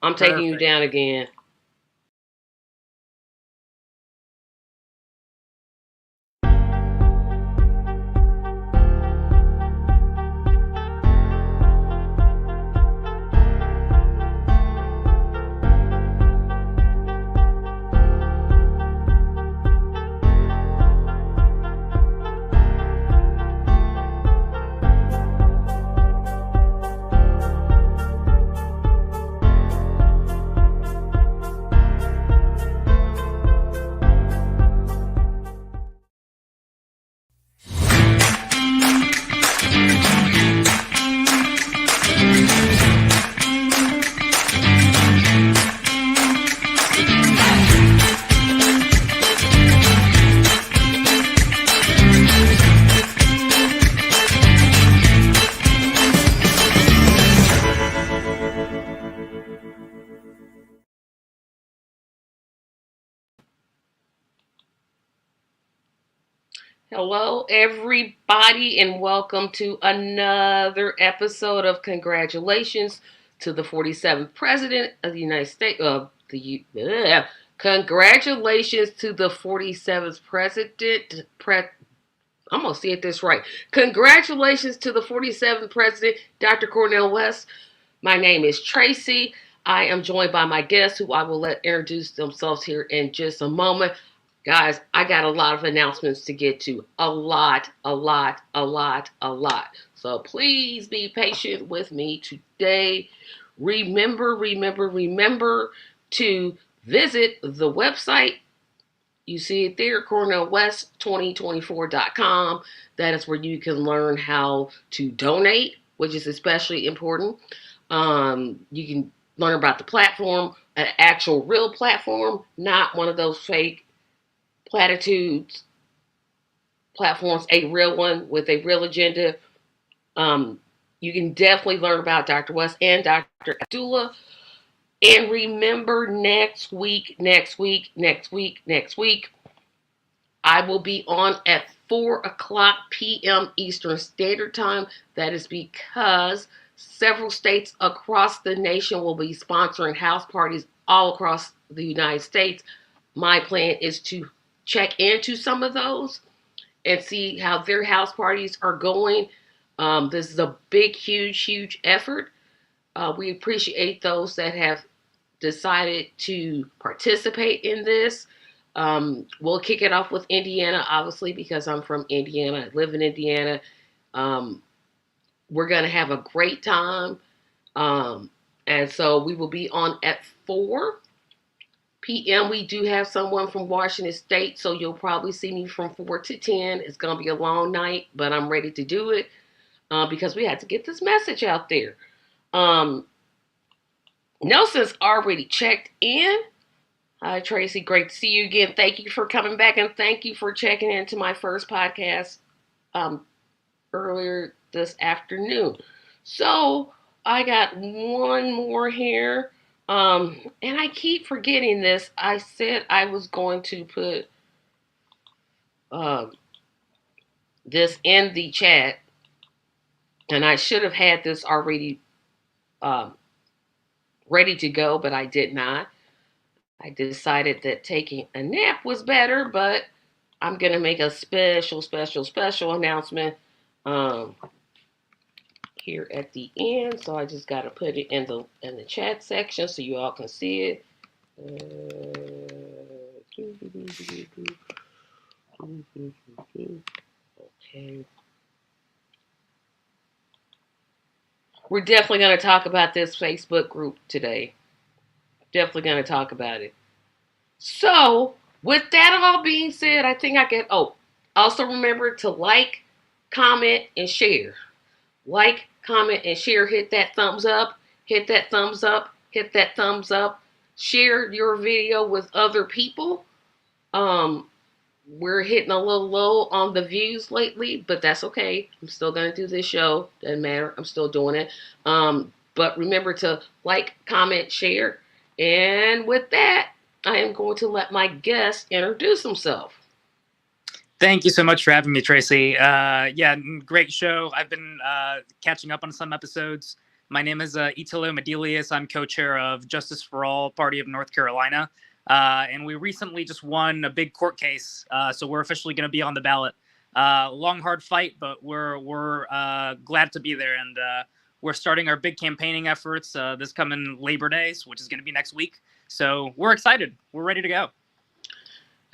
I'm taking you down again. Hello, everybody, and welcome to another episode of Congratulations to the 47th President of the United States. Congratulations to the 47th President. I'm going to see it this right. Congratulations to the 47th President, Dr. Cornel West. My name is Tracy. I am joined by my guests, who I will let introduce themselves here in just a moment. Guys, I got a lot of announcements to get to. A lot. So please be patient with me today. Remember to visit the website. You see it there, CornelWest2024.com. That is where you can learn how to donate, which is especially important. You can learn about the platform, an actual real platform, not one of those fake platitudes platforms, a real one with a real agenda. You can definitely learn about Dr. West and Dr. Abdullah. And remember, next week, I will be on at 4:00 p.m. Eastern Standard Time. That is because several states across the nation will be sponsoring house parties all across the United States. My plan is to check into some of those and see how their house parties are going. This is a big, huge effort. We appreciate those that have decided to participate in this. We'll kick it off with Indiana, obviously, because I'm from Indiana. I live in Indiana. We're going to have a great time. And so we will be on at 4 p.m. We do have someone from Washington State, so you'll probably see me from 4 to 10. It's going to be a long night, but I'm ready to do it because we had to get this message out there. Nelson's already checked in. Hi, Tracy. Great to see you again. Thank you for coming back, and thank you for checking into my first podcast earlier this afternoon. So I got one more here. And I keep forgetting this. I said I was going to put this in the chat, and I should have had this already ready to go, but I did not. I decided that taking a nap was better, but I'm going to make a special announcement here at the end. So I just got to put it in the chat section so you all can see it. Okay. We're definitely going to talk about this Facebook group today. Definitely going to talk about it. So, with that all being said, I think I can... also remember to like, comment, and share. Like, comment, and share. Hit that thumbs up. Share your video with other people. We're hitting a little low on the views lately, but that's okay. I'm still going to do this show. Doesn't matter. I'm still doing it. But remember to like, comment, share. And with that, I am going to let my guest introduce himself. Thank you so much for having me, Tracy. Yeah, great show. I've been catching up on some episodes. My name is Italo Medelius. I'm co-chair of Justice for All Party of North Carolina. And we recently just won a big court case, so we're officially going to be on the ballot. Long, hard fight, but we're glad to be there, and we're starting our big campaigning efforts this coming Labor Day, which is going to be next week. So we're excited. We're ready to go.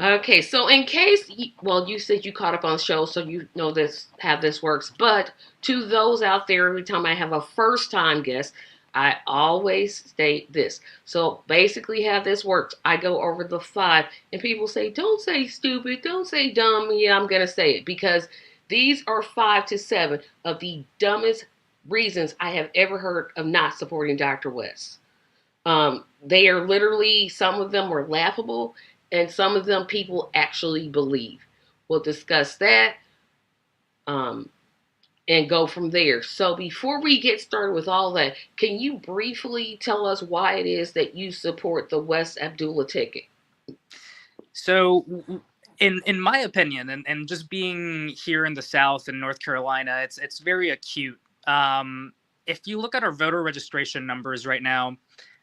Okay, so in case, well, you said you caught up on the show, so you know this how this works. But to those out there, every time I have a first-time guest, I always state this. So basically, how this works, I go over the five, and people say, "Don't say stupid, don't say dumb." Yeah, I'm gonna say it because these are 5 to 7 of the dumbest reasons I have ever heard of not supporting Dr. West. They are literally, some of them are laughable, and some of them people actually believe. We'll discuss that um, and go from there. So, before we get started with all that, can you briefly tell us why it is that you support the West Abdullah ticket? So, in my opinion, and just being here in the South in North Carolina, it's very acute. If you look at our voter registration numbers right now,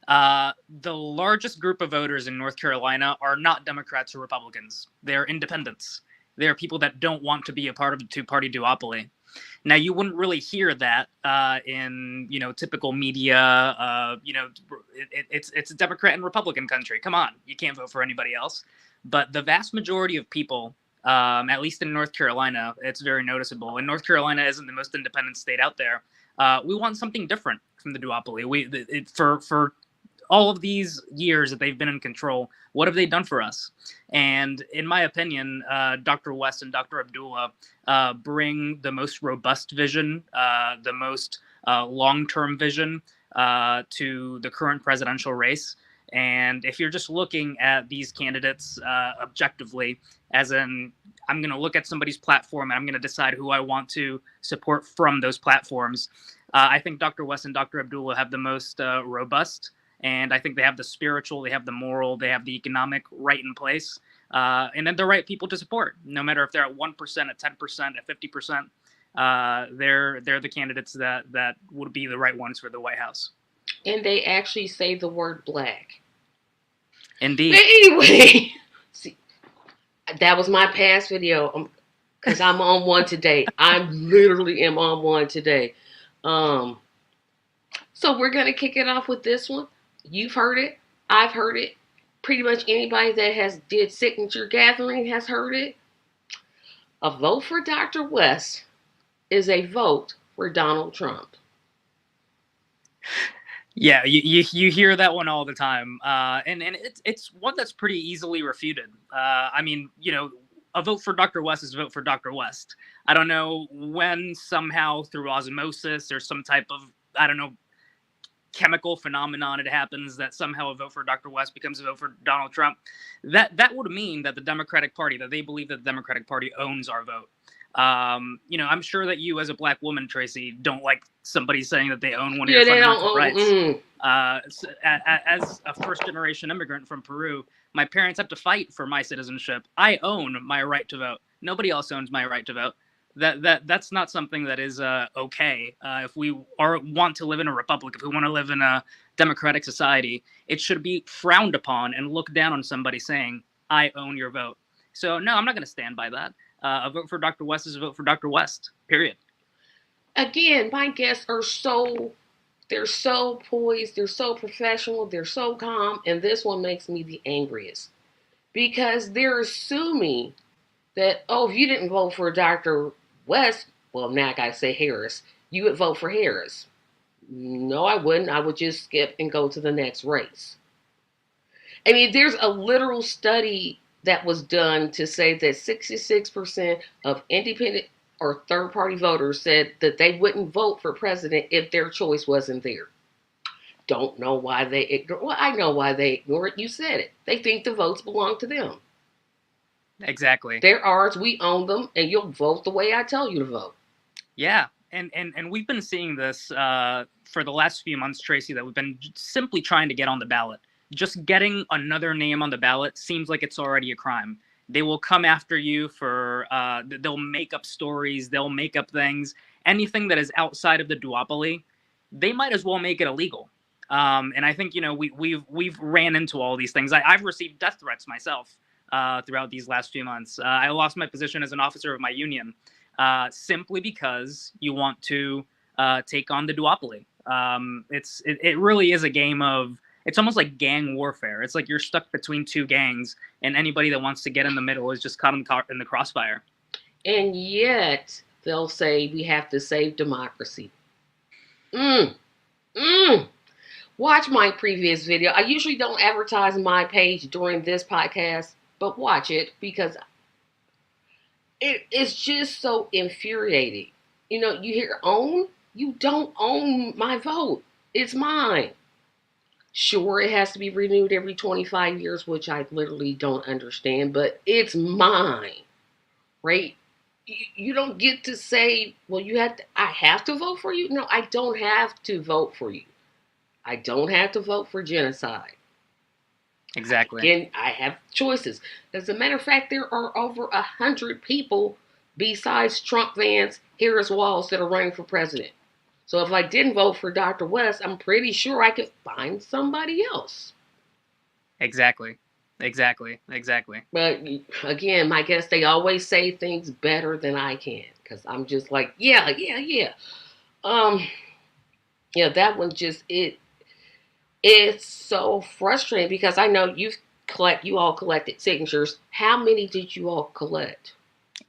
the largest group of voters in North Carolina are not Democrats or Republicans. They're independents. They're people that don't want to be a part of the two-party duopoly. Now, you wouldn't really hear that in typical media. It's a Democrat and Republican country. Come on, you can't vote for anybody else. But the vast majority of people, at least in North Carolina, it's very noticeable. And North Carolina isn't the most independent state out there. We want something different from the duopoly. For all of these years that they've been in control, what have they done for us? And in my opinion, Dr. West and Dr. Abdullah bring the most robust vision, the most long-term vision to the current presidential race. And if you're just looking at these candidates objectively, as in, I'm going to look at somebody's platform and I'm going to decide who I want to support from those platforms, I think Dr. West and Dr. Abdullah have the most robust, and I think they have the spiritual, they have the moral, they have the economic right in place, and then the right people to support. No matter if they're at 1%, at 10%, at 50%, they're the candidates that would be the right ones for the White House. And they actually say the word black. Indeed. But anyway, see, that was my past video because I'm on one today. I literally am on one today. So we're gonna kick it off with this one. You've heard it. I've heard it. Pretty much anybody that has did signature gathering has heard it. A vote for Dr. West is a vote for Donald Trump. Yeah, you hear that one all the time, and it's one that's pretty easily refuted. I mean, a vote for Dr. West is a vote for Dr. West. I don't know when somehow through osmosis or some type of, I don't know, chemical phenomenon it happens that somehow a vote for Dr. West becomes a vote for Donald Trump. That would mean that the Democratic Party, that they believe that the Democratic Party owns our vote. I'm sure that you, as a black woman, Tracy, don't like somebody saying that they own one of your fundamental rights. As a first-generation immigrant from Peru, my parents have to fight for my citizenship. I own my right to vote. Nobody else owns my right to vote. That's not something that is okay. If we want to live in a republic, if we want to live in a democratic society, it should be frowned upon and looked down on somebody saying, "I own your vote." So no, I'm not going to stand by that. A vote for Dr. West is a vote for Dr. West, period. Again, my guests are they're so poised, they're so professional, they're so calm, and this one makes me the angriest. Because they're assuming that, oh, if you didn't vote for Dr. West, well, now I gotta say Harris, you would vote for Harris. No, I wouldn't. I would just skip and go to the next race. I mean, there's a literal study that was done to say that 66% of independent or third party voters said that they wouldn't vote for president if their choice wasn't there. Don't know why they ignore. Well, I know why they ignore it. You said it. They think the votes belong to them. Exactly. They're ours. We own them, and you'll vote the way I tell you to vote. Yeah, and we've been seeing this for the last few months, Tracy, that we've been simply trying to get on the ballot. Just getting another name on the ballot seems like it's already a crime. They will come after you for, they'll make up stories, they'll make up things. Anything that is outside of the duopoly they might as well make it illegal. And I think we've ran into all these things. I've received death threats myself throughout these last few months. I lost my position as an officer of my union simply because you want to take on the duopoly. It really is a game of, it's almost like gang warfare. It's like you're stuck between two gangs, and anybody that wants to get in the middle is just caught in the crossfire. And yet they'll say we have to save democracy. Mm, mm. Watch my previous video. I usually don't advertise my page during this podcast, but watch it because it's just so infuriating. You hear own, you don't own my vote. It's mine. Sure, it has to be renewed every 25 years, which I literally don't understand, but it's mine, right? You don't get to say, well, I have to vote for you. No, I don't have to vote for you. I don't have to vote for genocide. Exactly. Again, I have choices. As a matter of fact, there are over 100 people besides Trump, Vance, Harris, Walz that are running for president. So if I didn't vote for Dr. West, I'm pretty sure I could find somebody else. Exactly. But again, I guess they always say things better than I can because I'm just like, yeah. That one just it's so frustrating because I know you all collected signatures. How many did you all collect?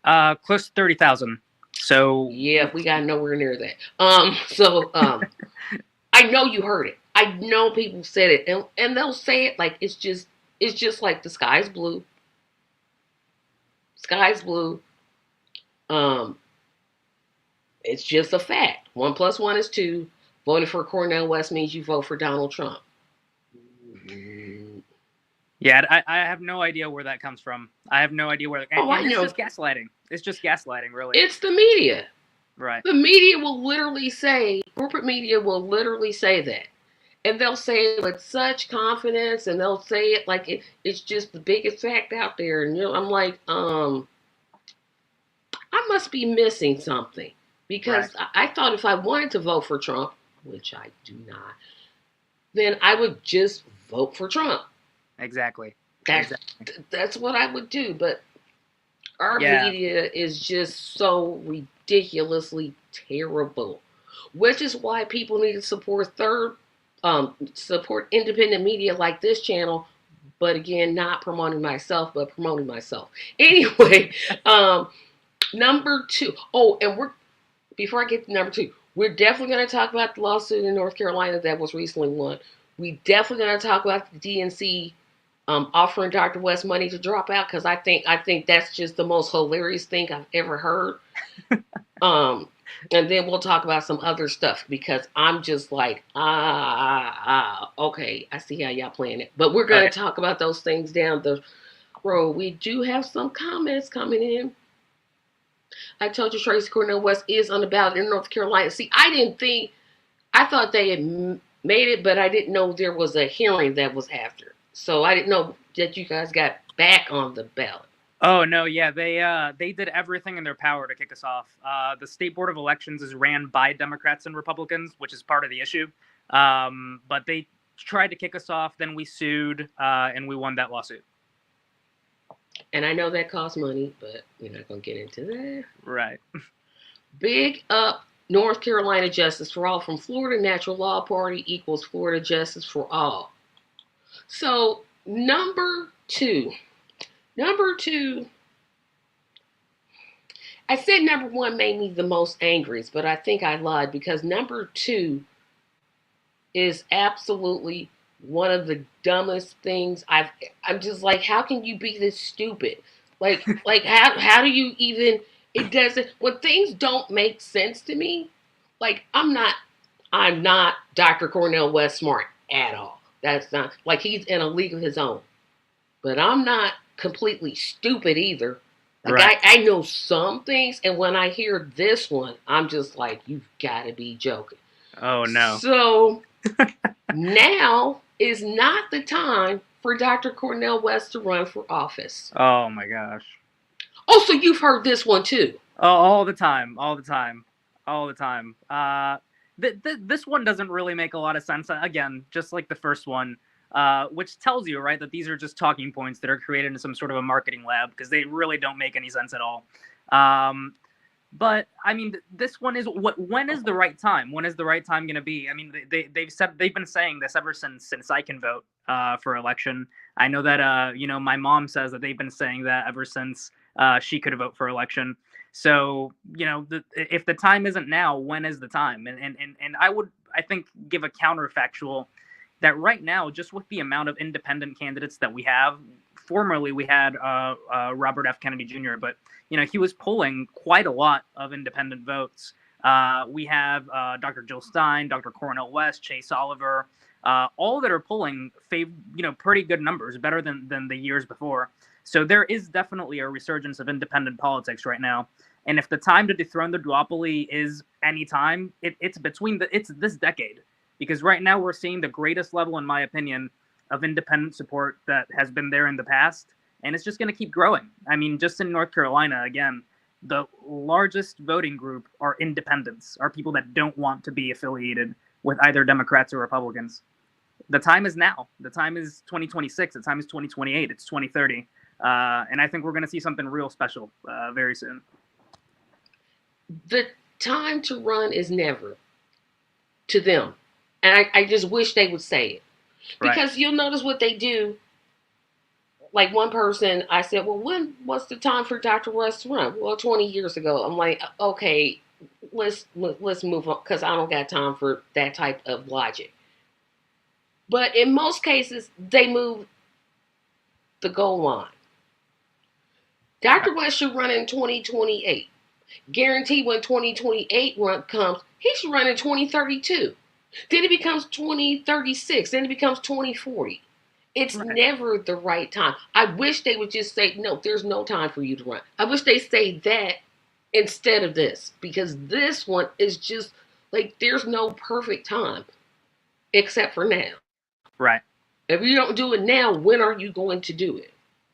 Close to 30,000. So yeah, we got nowhere near that. I know you heard it. I know people said it, and they'll say it like it's just like the sky's blue. Sky's blue. It's just a fact. 1 + 1 is 2. Voting for Cornel West means you vote for Donald Trump. Yeah, I have no idea where that comes from. I have no idea where. I know. It's just gaslighting. It's just gaslighting, really. It's the media. Right. The media will literally say, corporate media will literally say that. And they'll say it with such confidence, and they'll say it like it's just the biggest fact out there. And I'm like, I must be missing something. Because right. I thought if I wanted to vote for Trump, which I do not, then I would just vote for Trump. Exactly. That's what I would do. But our media is just so ridiculously terrible, which is why people need to support support independent media like this channel. But again, not promoting myself, but promoting myself. Anyway, number 2. Oh, and before I get to number 2, we're definitely going to talk about the lawsuit in North Carolina that was recently won. We definitely going to talk about the DNC offering Dr. West money to drop out because I think that's just the most hilarious thing I've ever heard. And then we'll talk about some other stuff because I'm just like, okay, I see how y'all playing it. But we're going to talk about those things down the road. We do have some comments coming in. I told you Tracy Cornel West is on the ballot in North Carolina. See, I thought they had made it, but I didn't know there was a hearing that was after. So I didn't know that you guys got back on the ballot. Oh, no, yeah, they did everything in their power to kick us off. The State Board of Elections is ran by Democrats and Republicans, which is part of the issue. But they tried to kick us off, then we sued, and we won that lawsuit. And I know that costs money, but we're not going to get into that. Right. Big up North Carolina Justice for All from Florida Natural Law Party equals Florida Justice for All. So, number 2. I said number 1 made me the most angriest, but I think I lied because number 2 is absolutely one of the dumbest things I'm just like, how can you be this stupid? Like how do you even, it doesn't, when things don't make sense to me, like I'm not Dr. Cornel West smart at all. That's not, like he's in a league of his own. But I'm not completely stupid either. Like right. I know some things, and when I hear this one, I'm just like, you've got to be joking. Oh, no. So now is not the time for Dr. Cornel West to run for office. Oh, my gosh. Oh, so you've heard this one, too. Oh, all the time. This one doesn't really make a lot of sense. Again, just like the first one, which tells you, right, that these are just talking points that are created in some sort of a marketing lab because they really don't make any sense at all. But I mean, this one is what? When is the right time? When is the right time going to be? I mean, they've been saying this ever since I can vote for election. I know that my mom says that they've been saying that ever since she could vote for election. So if the time isn't now, when is the time? And I think give a counterfactual that right now, just with the amount of independent candidates that we have, formerly we had Robert F. Kennedy Jr., but he was polling quite a lot of independent votes. We have Dr. Jill Stein, Dr. Cornel West, Chase Oliver, all that are polling pretty good numbers, better than the years before. So there is definitely a resurgence of independent politics right now. And if the time to dethrone the duopoly is any time, it's this decade. Because right now we're seeing the greatest level, in my opinion, of independent support that has been there in the past. And it's just going to keep growing. I mean, just in North Carolina, again, the largest voting group are independents, are people that don't want to be affiliated with either Democrats or Republicans. The time is now. The time is 2026. The time is 2028. It's 2030. And I think we're going to see something real special very soon. The time to run is never to them. And I just wish they would say it. Because You'll notice what they do. Like one person, I said, well, when was the time for Dr. West to run? Well, 20 years ago. I'm like, okay, let's move on because I don't got time for that type of logic. But in most cases, they move the goal line. Dr. West should run in 2028. Guarantee when 2028 run comes, he should run in 2032. Then it becomes 2036. Then it becomes 2040. It's never the right time. I wish they would just say, no, there's no time for you to run. I wish they say that instead of this. Because this one is just like, there's no perfect time. Except for now. Right. If you don't do it now, when are you going to do it?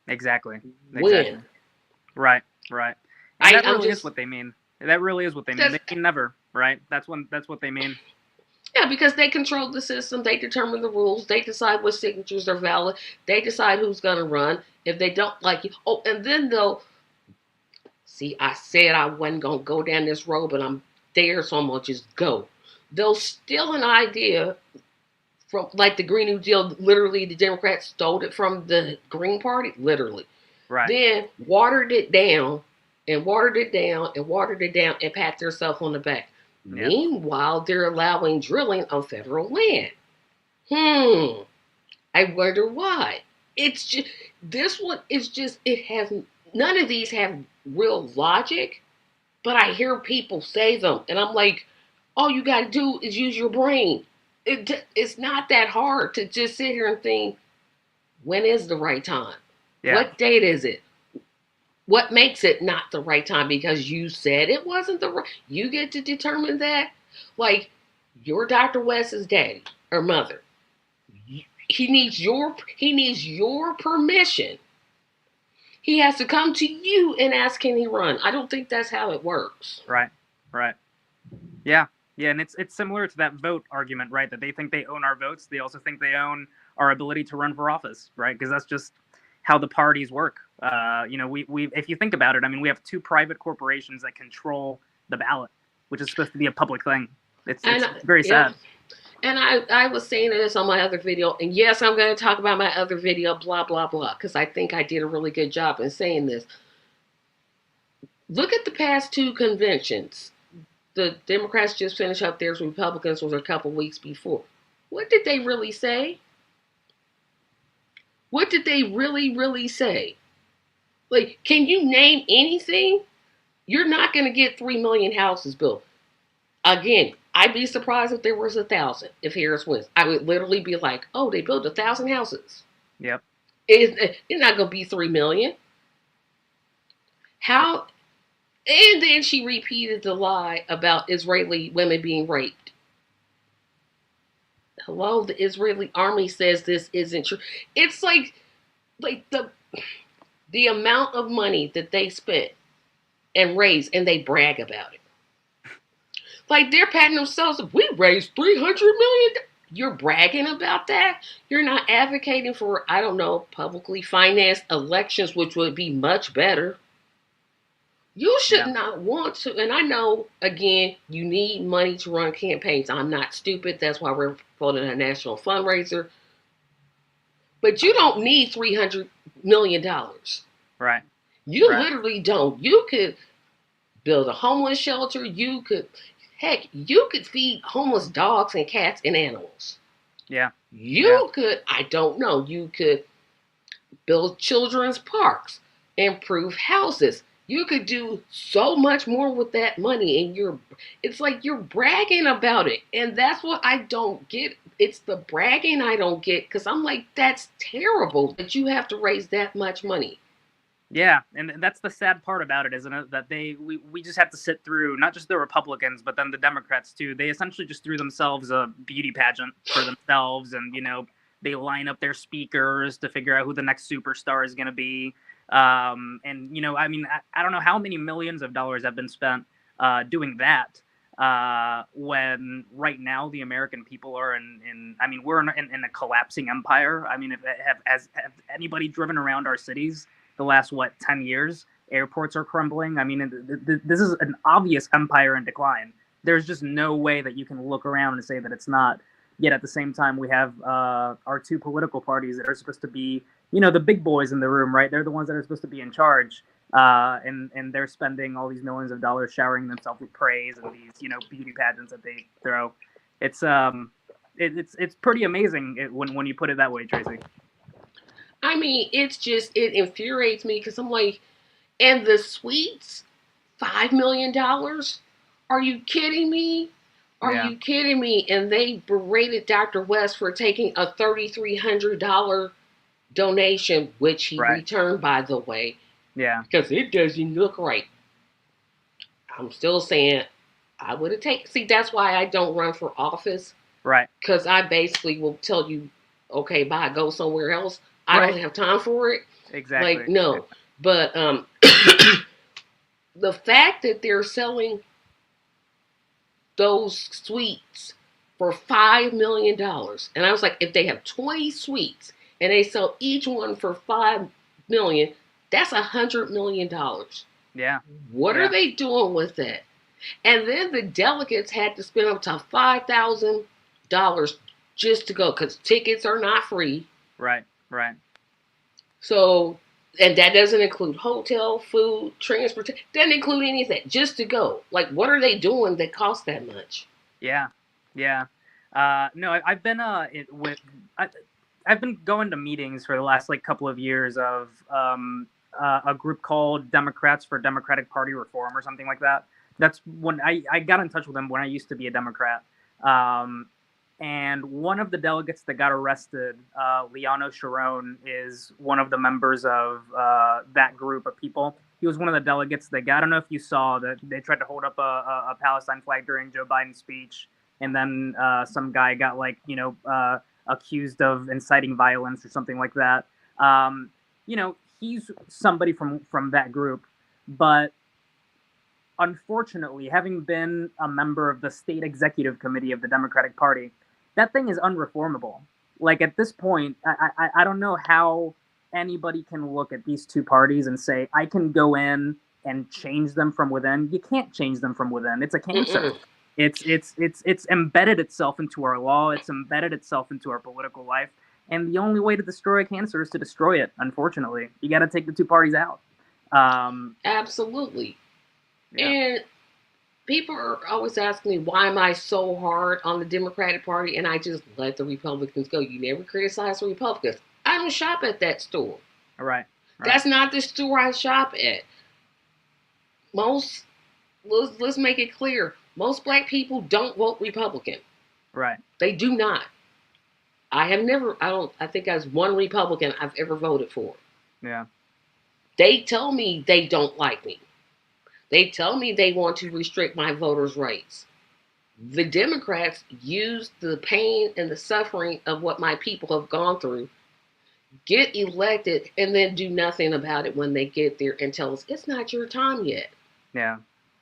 Exactly. When? Right. And that really is what they mean. That really is what they mean. They mean never, right? That's what they mean. Yeah, because they control the system. They determine the rules. They decide what signatures are valid. They decide who's going to run. If they don't like you. Oh, and then they'll... See, I said I wasn't going to go down this road, but I'm there, so I'm going to just go. They'll steal an idea from, like the Green New Deal. Literally, the Democrats stole it from the Green Party. Literally. Right. Then watered it down and watered it down and watered it down and pat themselves on the back. Yep. Meanwhile, they're allowing drilling on federal land. I wonder why. It's just, this one is just, it has, none of these have real logic, but I hear people say them, and I'm like, all you got to do is use your brain. It's not that hard to just sit here and think, when is the right time? Yeah. What date is it? What makes it not the right time? Because you said it wasn't the right. You get to determine that. Like, you're Dr. West's daddy or mother. He needs your permission. He has to come to you and ask, can he run? I don't think that's how it works. Right. Yeah, and it's similar to that vote argument, right? That they think they own our votes. They also think they own our ability to run for office, right? Because that's just how the parties work. We if you think about it, I mean, we have two private corporations that control the ballot, which is supposed to be a public thing. It's very sad. And I was saying this on my other video, and yes, I'm going to talk about my other video, blah, blah, blah, because I think I did a really good job in saying this. Look at the past two conventions. The Democrats just finished up theirs, Republicans was a couple weeks before. What did they really say? What did they really, really say? Like, can you name anything? You're not going to get 3 million houses built. Again, I'd be surprised if there was 1,000 if Harris wins. I would literally be like, oh, they built 1,000 houses. Yep. It's not going to be 3 million. How? And then she repeated the lie about Israeli women being raped. Hello, the Israeli army says this isn't true. It's like the amount of money that they spent and raised, and they brag about it. Like they're patting themselves. We raised $300 million. You're bragging about that. You're not advocating for, I don't know, publicly financed elections, which would be much better. You should Yeah. not want to. And I know, again, you need money to run campaigns. I'm not stupid. That's why we're holding a national fundraiser. But you don't need $300 million. Right. You Right. literally don't. You could build a homeless shelter. You could, heck, you could feed homeless dogs and cats and animals. Yeah. Yeah. You could, I don't know, you could build children's parks, improve houses. You could do so much more with that money, and it's like you're bragging about it. And that's what I don't get. It's the bragging I don't get, because I'm like, that's terrible that you have to raise that much money. Yeah, and that's the sad part about it, isn't it? That we just have to sit through not just the Republicans, but then the Democrats too. They essentially just threw themselves a beauty pageant for themselves, and they line up their speakers to figure out who the next superstar is going to be. And I mean, I don't know how many millions of dollars have been spent doing that. When right now the American people are I mean, we're in a collapsing empire. I mean, have anybody driven around our cities the last 10 years? Airports are crumbling. I mean, this is an obvious empire in decline. There's just no way that you can look around and say that it's not. Yet at the same time, we have our two political parties that are supposed to be, the big boys in the room, right? They're the ones that are supposed to be in charge, and they're spending all these millions of dollars showering themselves with praise and these, beauty pageants that they throw. It's pretty amazing when you put it that way, Tracy. I mean, it infuriates me, because I'm like, and the suites, $5 million? Are you kidding me? Are Yeah. you kidding me? And they berated Dr. West for taking a $3,300 donation, which he Right. returned, by the way, Yeah. because it doesn't look right. I'm still saying I would have taken. See, that's why I don't run for office, Right. because I basically will tell you, okay, bye, go somewhere else. I Right. don't have time for it. Exactly. Like, no. But the fact that they're selling those suites for $5 million, and I was like, if they have 20 suites and they sell each one for $5 million, that's $100 million. Yeah. What are they doing with that? And then the delegates had to spend up to $5,000 just to go, because tickets are not free. Right. Right. So, and that doesn't include hotel, food, transportation. Doesn't include anything. Just to go. Like, what are they doing that costs that much? Yeah. Yeah. No, I've been I've been going to meetings for the last couple of years of a group called Democrats for Democratic Party Reform or something like that. That's when I got in touch with them when I used to be a Democrat. And one of the delegates that got arrested, Liano Sharon, is one of the members of that group of people. He was one of the delegates that got, I don't know if you saw, that they tried to hold up a Palestine flag during Joe Biden's speech. And then some guy got accused of inciting violence or something like that. He's somebody from that group. But unfortunately, having been a member of the state executive committee of the Democratic Party, that thing is unreformable. Like, at this point, I don't know how anybody can look at these two parties and say, I can go in and change them from within. You can't change them from within. It's a cancer. Mm-mm. It's embedded itself into our law. It's embedded itself into our political life. And the only way to destroy a cancer is to destroy it, unfortunately. You got to take the two parties out. Absolutely. Yeah. And people are always asking me, why am I so hard on the Democratic Party? And I just let the Republicans go. You never criticize the Republicans. I don't shop at that store. Right. That's not the store I shop at. Let's make it clear, most black people don't vote Republican. Right. They do not. I think as one Republican I've ever voted for. Yeah. They tell me they don't like me. They tell me they want to restrict my voters' rights. The Democrats use the pain and the suffering of what my people have gone through, get elected, and then do nothing about it when they get there and tell us it's not your time yet. Yeah.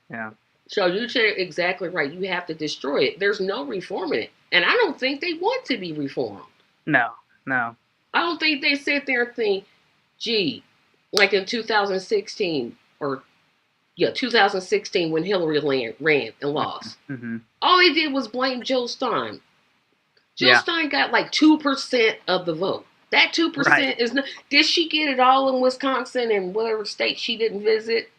Yeah. So you said exactly right. You have to destroy it. There's no reforming it. And I don't think they want to be reformed. No, no. I don't think they sit there and think, gee, like in 2016 or 2016 when Hillary ran and lost. Mm-hmm. All they did was blame Jill Stein. Jill Yeah, Stein got like 2% of the vote. That right. 2% is not. Did she get it all in Wisconsin and whatever state she didn't visit?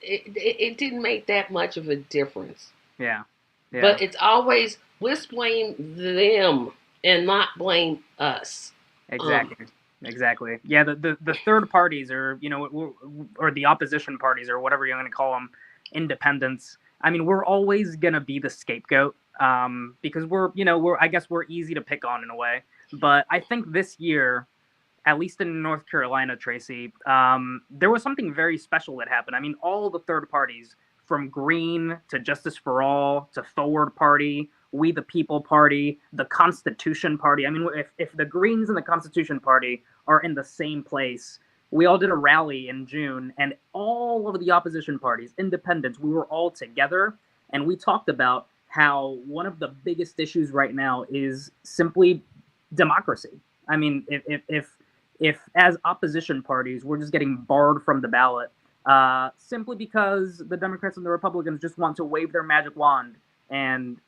It didn't make that much of a difference. Yeah, yeah. But it's always let's blame them and not blame us. Um, Exactly. Exactly. Yeah, the third parties, or or the opposition parties, or whatever you're going to call them, independents. I mean, we're always going to be the scapegoat, because we're I guess we're easy to pick on in a way. But I think this year, at least in North Carolina, Tracy, there was something very special that happened. I mean, all the third parties, from Green to Justice for All to Forward Party, We the People Party, the Constitution Party. I mean, if the Greens and the Constitution Party are in the same place, we all did a rally in June, and all of the opposition parties, independents, we were all together, and we talked about how one of the biggest issues right now is simply democracy. I mean, if as opposition parties we're just getting barred from the ballot, simply because the Democrats and the Republicans just want to wave their magic wand and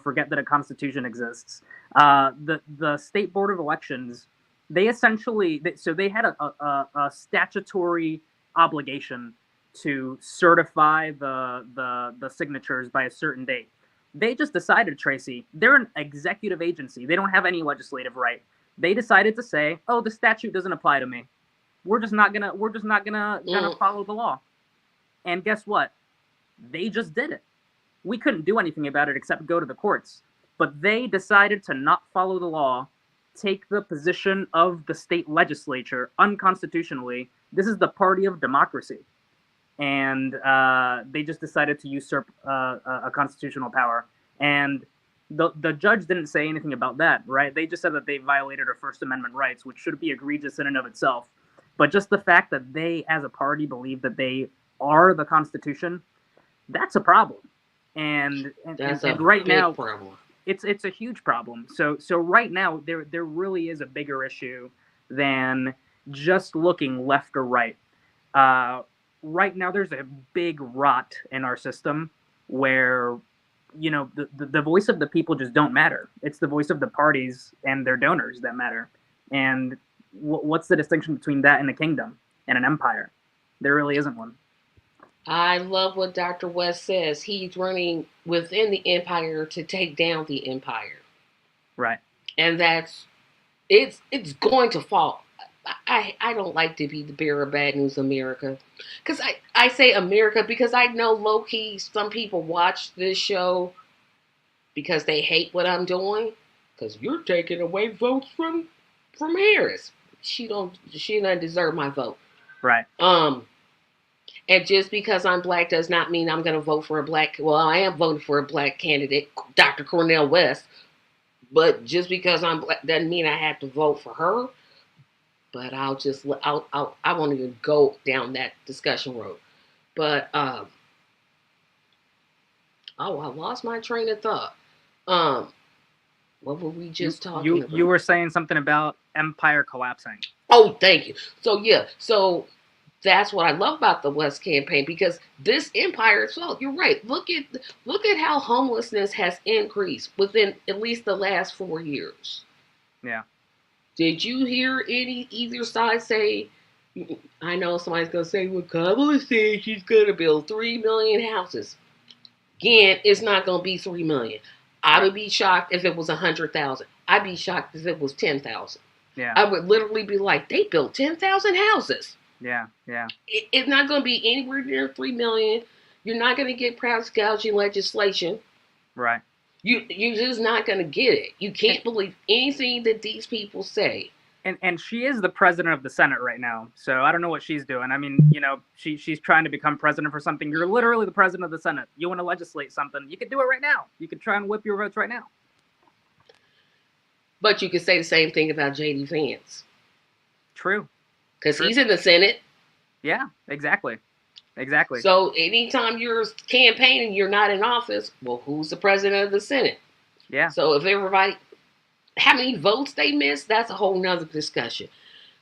forget that a constitution exists. The state board of elections, they essentially they had a statutory obligation to certify the signatures by a certain date. They just decided, Tracy, they're an executive agency. They don't have any legislative right. They decided to say, "Oh, the statute doesn't apply to me. We're just not gonna follow the law." And guess what? They just did it. We couldn't do anything about it except go to the courts. But they decided to not follow the law, take the position of the state legislature unconstitutionally. This is the party of democracy. And they just decided to usurp a constitutional power. And the judge didn't say anything about that, right? They just said that they violated our First Amendment rights, which should be egregious in and of itself. But just the fact that they, as a party, believe that they are the Constitution, that's a problem. that's And a right big now, problem. it's a huge problem. So right now, there really is a bigger issue than just looking left or right. Uh, right now, there's a big rot in our system where the voice of the people just don't matter. It's the voice of the parties and their donors that matter. And what's the distinction between that and a kingdom and an empire? There really isn't one. I love what Dr. West says. He's running within the empire to take down the empire. Right. And it's going to fall. I don't like to be the bearer of bad news, America. Because I say America because I know low key some people watch this show because they hate what I'm doing. Because you're taking away votes from Harris. She doesn't deserve my vote. Right. And just because I'm black does not mean I'm going to vote for a black. Well, I am voting for a black candidate, Dr. Cornel West. But just because I'm black doesn't mean I have to vote for her. But I won't even go down that discussion road. But I lost my train of thought. Um, what were we You just talking you you about? were saying something about empire collapsing. Oh, thank you. So yeah, so that's what I love about the West campaign because this empire itself. You're right. Look at how homelessness has increased within at least the last 4 years. Yeah. Did you hear any either side say? I know somebody's gonna say, "Well, Kamala said she's gonna build 3 million houses." Again, it's not gonna be 3 million. I Right. would be shocked if it was 100,000. I'd be shocked if it was 10,000. Yeah. I would literally be like, they built 10,000 houses. Yeah. Yeah. It's not going to be anywhere near 3 million. You're not going to get price gouging legislation. Right. You're just not going to get it. You And, can't believe anything that these people say. and she is the president of the Senate right now. So I don't know what she's doing. I mean, she's trying to become president for something. You're literally the president of the Senate. You want to legislate something, you could do it right now. You could try and whip your votes right now. But you could say the same thing about J.D. Vance True. because True. he's in the Senate. Yeah, exactly. Exactly. So anytime you're campaigning, you're not in office. Well, who's the president of the Senate? Yeah. So if everybody, how many votes they miss, that's a whole nother discussion.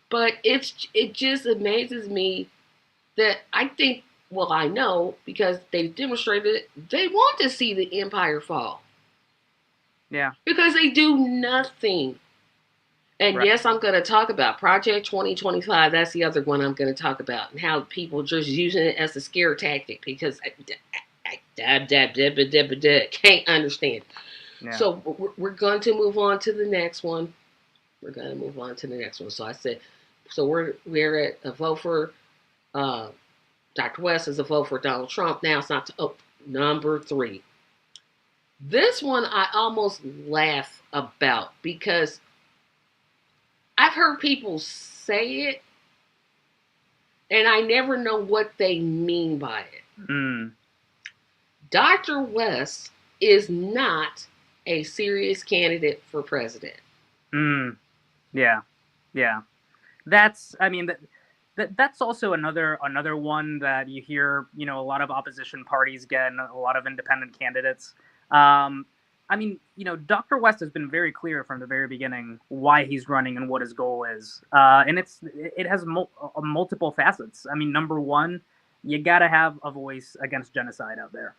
But it just amazes me that I think, well, I know because they've demonstrated it, they want to see the empire fall Yeah. because they do nothing. And Right. yes, I'm going to talk about Project 2025. That's the other one I'm going to talk about, and how people just using it as a scare tactic because I can't understand. Yeah. So we're going to move on to the next one. We're going to move on to the next one. So I said, so we're at a vote for Dr. West is a vote for Donald Trump. Now it's not to, number 3. This one I almost laugh about because I've heard people say it and I never know what they mean by it. Mm. Dr. West is not a serious candidate for president. Mm. Yeah. Yeah. That's, I mean, that's also another one that you hear, a lot of opposition parties get, and a lot of independent candidates. Um, I mean, Dr. West has been very clear from the very beginning why he's running and what his goal is, and it has multiple facets. I mean, number one, you got to have a voice against genocide out there,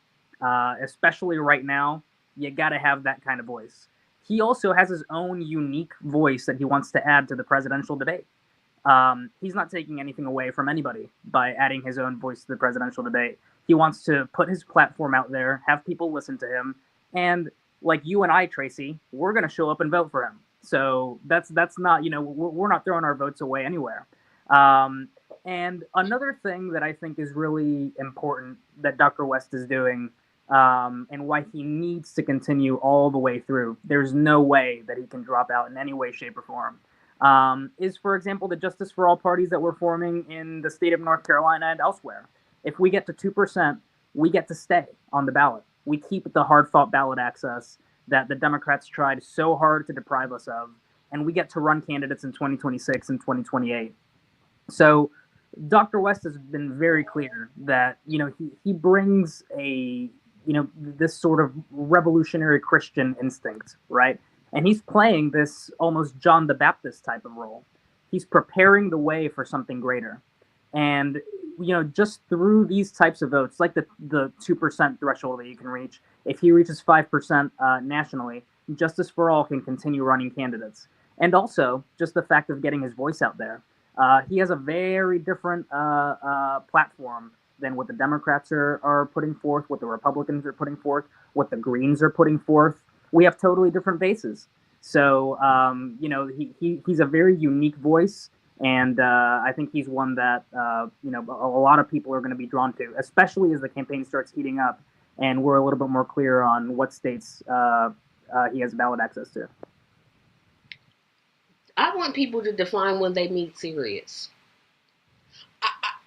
especially right now. You got to have that kind of voice. He also has his own unique voice that he wants to add to the presidential debate. He's not taking anything away from anybody by adding his own voice to the presidential debate. He wants to put his platform out there, have people listen to him, and like you and I, Tracy, we're going to show up and vote for him. So that's not, we're not throwing our votes away anywhere. Um, and another thing that I think is really important that Dr. West is doing, and why he needs to continue all the way through. There's no way that he can drop out in any way, shape, or form. Is, for example, the Justice for All parties that we're forming in the state of North Carolina and elsewhere. If we get to 2%, we get to stay on the ballot. We keep the hard fought ballot access that the Democrats tried so hard to deprive us of, and we get to run candidates in 2026 and 2028. So Dr. West has been very clear that he brings a this sort of revolutionary Christian instinct, right? And he's playing this almost John the Baptist type of role. He's preparing the way for something greater. And just through these types of votes, like the 2% threshold that you can reach, if he reaches 5% nationally, Justice for All can continue running candidates. And also just the fact of getting his voice out there. He has a very different platform than what the Democrats are putting forth, what the Republicans are putting forth, what the Greens are putting forth. We have totally different bases. So, he's a very unique voice, and I think he's one that, a lot of people are going to be drawn to, especially as the campaign starts heating up and we're a little bit more clear on what states he has ballot access to. I want people to define when they mean serious.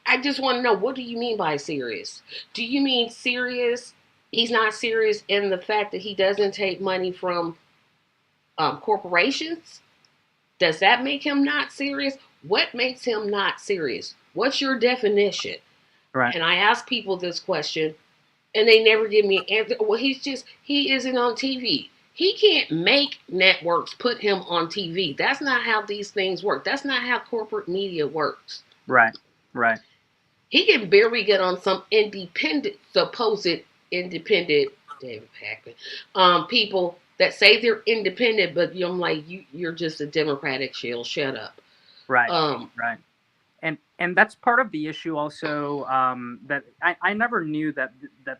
I just want to know, what do you mean by serious? Do you mean serious? He's not serious in the fact that he doesn't take money from corporations? Does that make him not serious? What makes him not serious? What's your definition? Right. And I ask people this question, and they never give me an answer. Well, he isn't on TV. He can't make networks put him on TV. That's not how these things work. That's not how corporate media works. Right. Right. He can barely get on some independent, supposed independent, David Packman, people that say they're independent, but I'm like, you're just a Democratic shill. Shut up. Right. Right. And that's part of the issue also, that I never knew that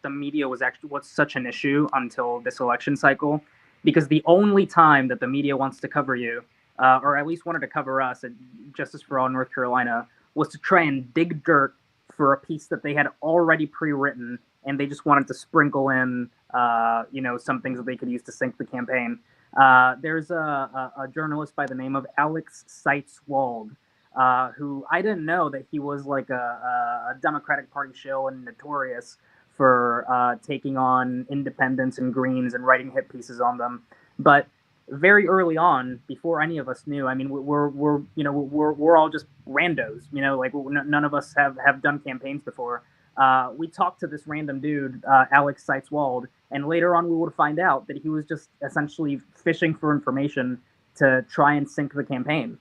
the media was such an issue until this election cycle, because the only time that the media wants to cover you, or at least wanted to cover us at Justice for All North Carolina, was to try and dig dirt for a piece that they had already pre-written, and they just wanted to sprinkle in some things that they could use to sink the campaign. There's a journalist by the name of Alex Seitz-Wald, who I didn't know that he was like a Democratic Party shill and notorious for taking on independents and Greens and writing hit pieces on them. But very early on, before any of us knew, I mean, we're all just randos, like none of us have done campaigns before. We talked to this random dude, Alex Seitzwald, and later on we would find out that he was just essentially fishing for information to try and sink the campaign.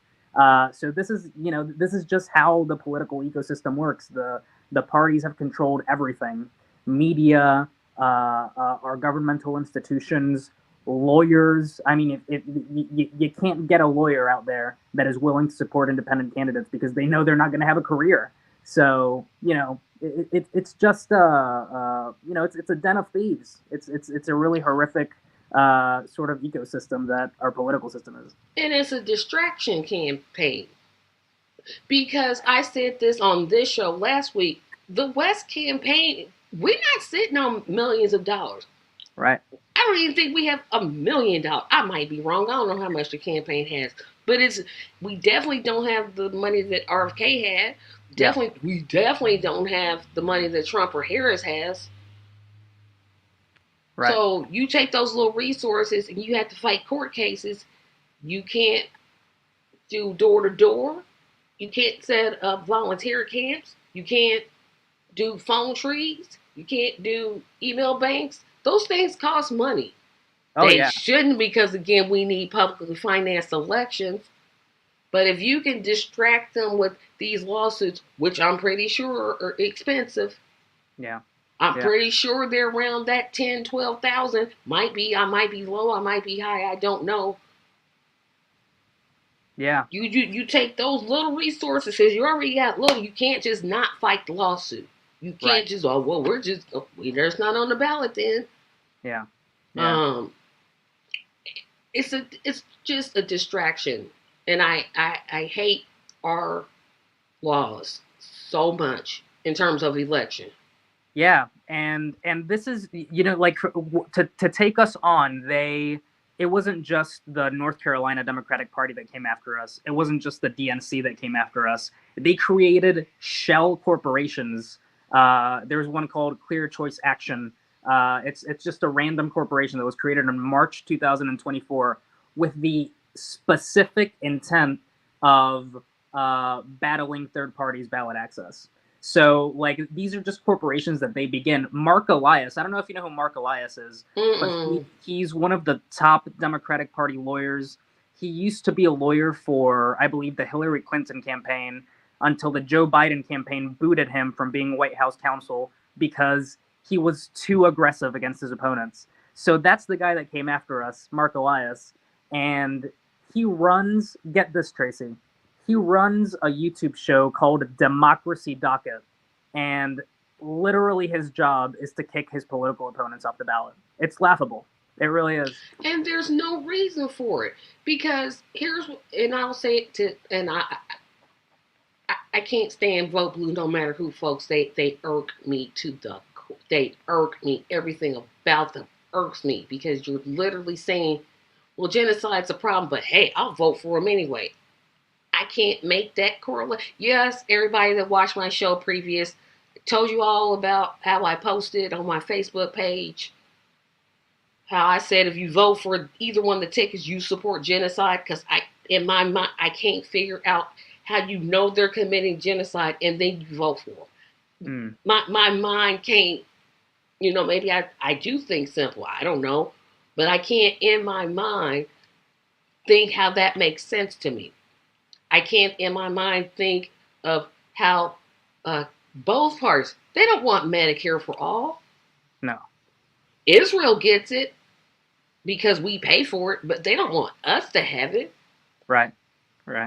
So this is, this is just how the political ecosystem works. The parties have controlled everything: media, our governmental institutions, lawyers. I mean, you can't get a lawyer out there that is willing to support independent candidates because they know they're not going to have a career. So it's just it's a den of thieves. It's a really horrific sort of ecosystem that our political system is. And it's a distraction campaign. Because I said this on this show last week, the West campaign, we're not sitting on millions of dollars. Right. I don't even think we have $1 million. I might be wrong. I don't know how much the campaign has, but we definitely don't have the money that RFK had. Definitely, we definitely don't have the money that Trump or Harris has. Right. So you take those little resources and you have to fight court cases. You can't do door to door. You can't set up volunteer camps. You can't do phone trees. You can't do email banks. Those things cost money. Oh, They yeah. shouldn't, because again, we need publicly financed elections. But if you can distract them with these lawsuits, which I'm pretty sure are expensive. Yeah. I'm pretty sure they're around that 10, 12,000. I might be low, I might be high, I don't know. Yeah. You take those little resources, because you already got little, you can't just not fight the lawsuit. You can't just, there's not on the ballot then. Yeah. It's just a distraction. And I hate our laws so much in terms of election. Yeah, and this is, like, to take us on, it wasn't just the North Carolina Democratic Party that came after us. It wasn't just the DNC that came after us. They created shell corporations. There's one called Clear Choice Action. It's just a random corporation that was created in March 2024 with the specific intent of battling third parties' ballot access. So, like, these are just corporations that they begin. Mark Elias, I don't know if you know who Mark Elias is, but he's one of the top Democratic Party lawyers. He used to be a lawyer for, I believe, the Hillary Clinton campaign until the Joe Biden campaign booted him from being White House counsel because he was too aggressive against his opponents. So that's the guy that came after us, Mark Elias. And he runs, get this, Tracy, he runs a YouTube show called Democracy Docket, and literally his job is to kick his political opponents off the ballot. It's laughable. It really is. And there's no reason for it, because I'll say it to, and I can't stand vote blue no matter who, folks. They irk me they irk me. Everything about them irks me, because you're literally saying, well, genocide's a problem, but hey, I'll vote for them anyway. I can't make that correlate. Yes, everybody that watched my show previous told you all about how I posted on my Facebook page how I said if you vote for either one of the tickets, you support genocide. Because in my mind, I can't figure out how you know they're committing genocide and then you vote for them. My mind can't. Maybe I do think simple. I don't know, but I can't in my mind think how that makes sense to me. I can't in my mind think of how both parties, they don't want Medicare for all. No. Israel gets it because we pay for it, but they don't want us to have it. Right.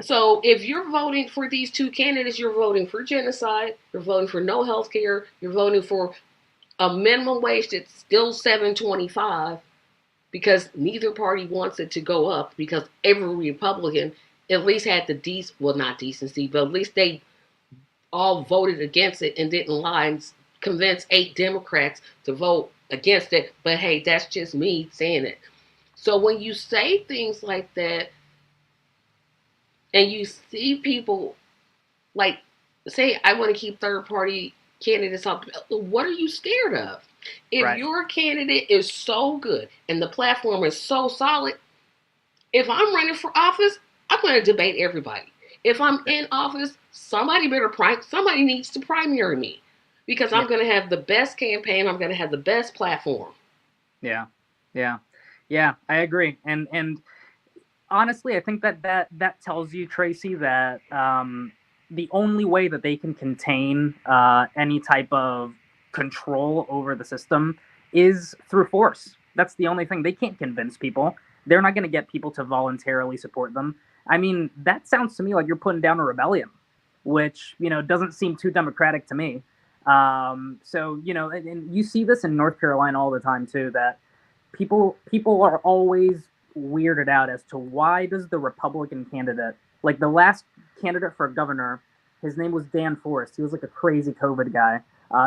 So if you're voting for these two candidates, you're voting for genocide, you're voting for no health care, you're voting for a minimum wage that's still $7.25, because neither party wants it to go up, because every Republican at least had not decency, but at least they all voted against it and didn't lie and convince 8 Democrats to vote against it. But hey, that's just me saying it. So when you say things like that, and you see people like say, I want to keep third party candidates up, what are you scared of? If your candidate is so good and the platform is so solid, if I'm running for office, I'm going to debate everybody. If I'm in office, somebody needs to primary me. because Yeah. I'm going to have the best campaign. I'm going to have the best platform. Yeah. Yeah. Yeah. I agree. And honestly, I think that tells you, Tracy, that the only way that they can contain any type of control over the system is through force. That's the only thing. They can't convince people. They're not going to get people to voluntarily support them. I mean, that sounds to me like you're putting down a rebellion, which doesn't seem too democratic to me. So and you see this in North Carolina all the time too. That people are always weirded out as to why does the Republican candidate, like the last candidate for governor, his name was Dan Forrest. He was like a crazy COVID guy.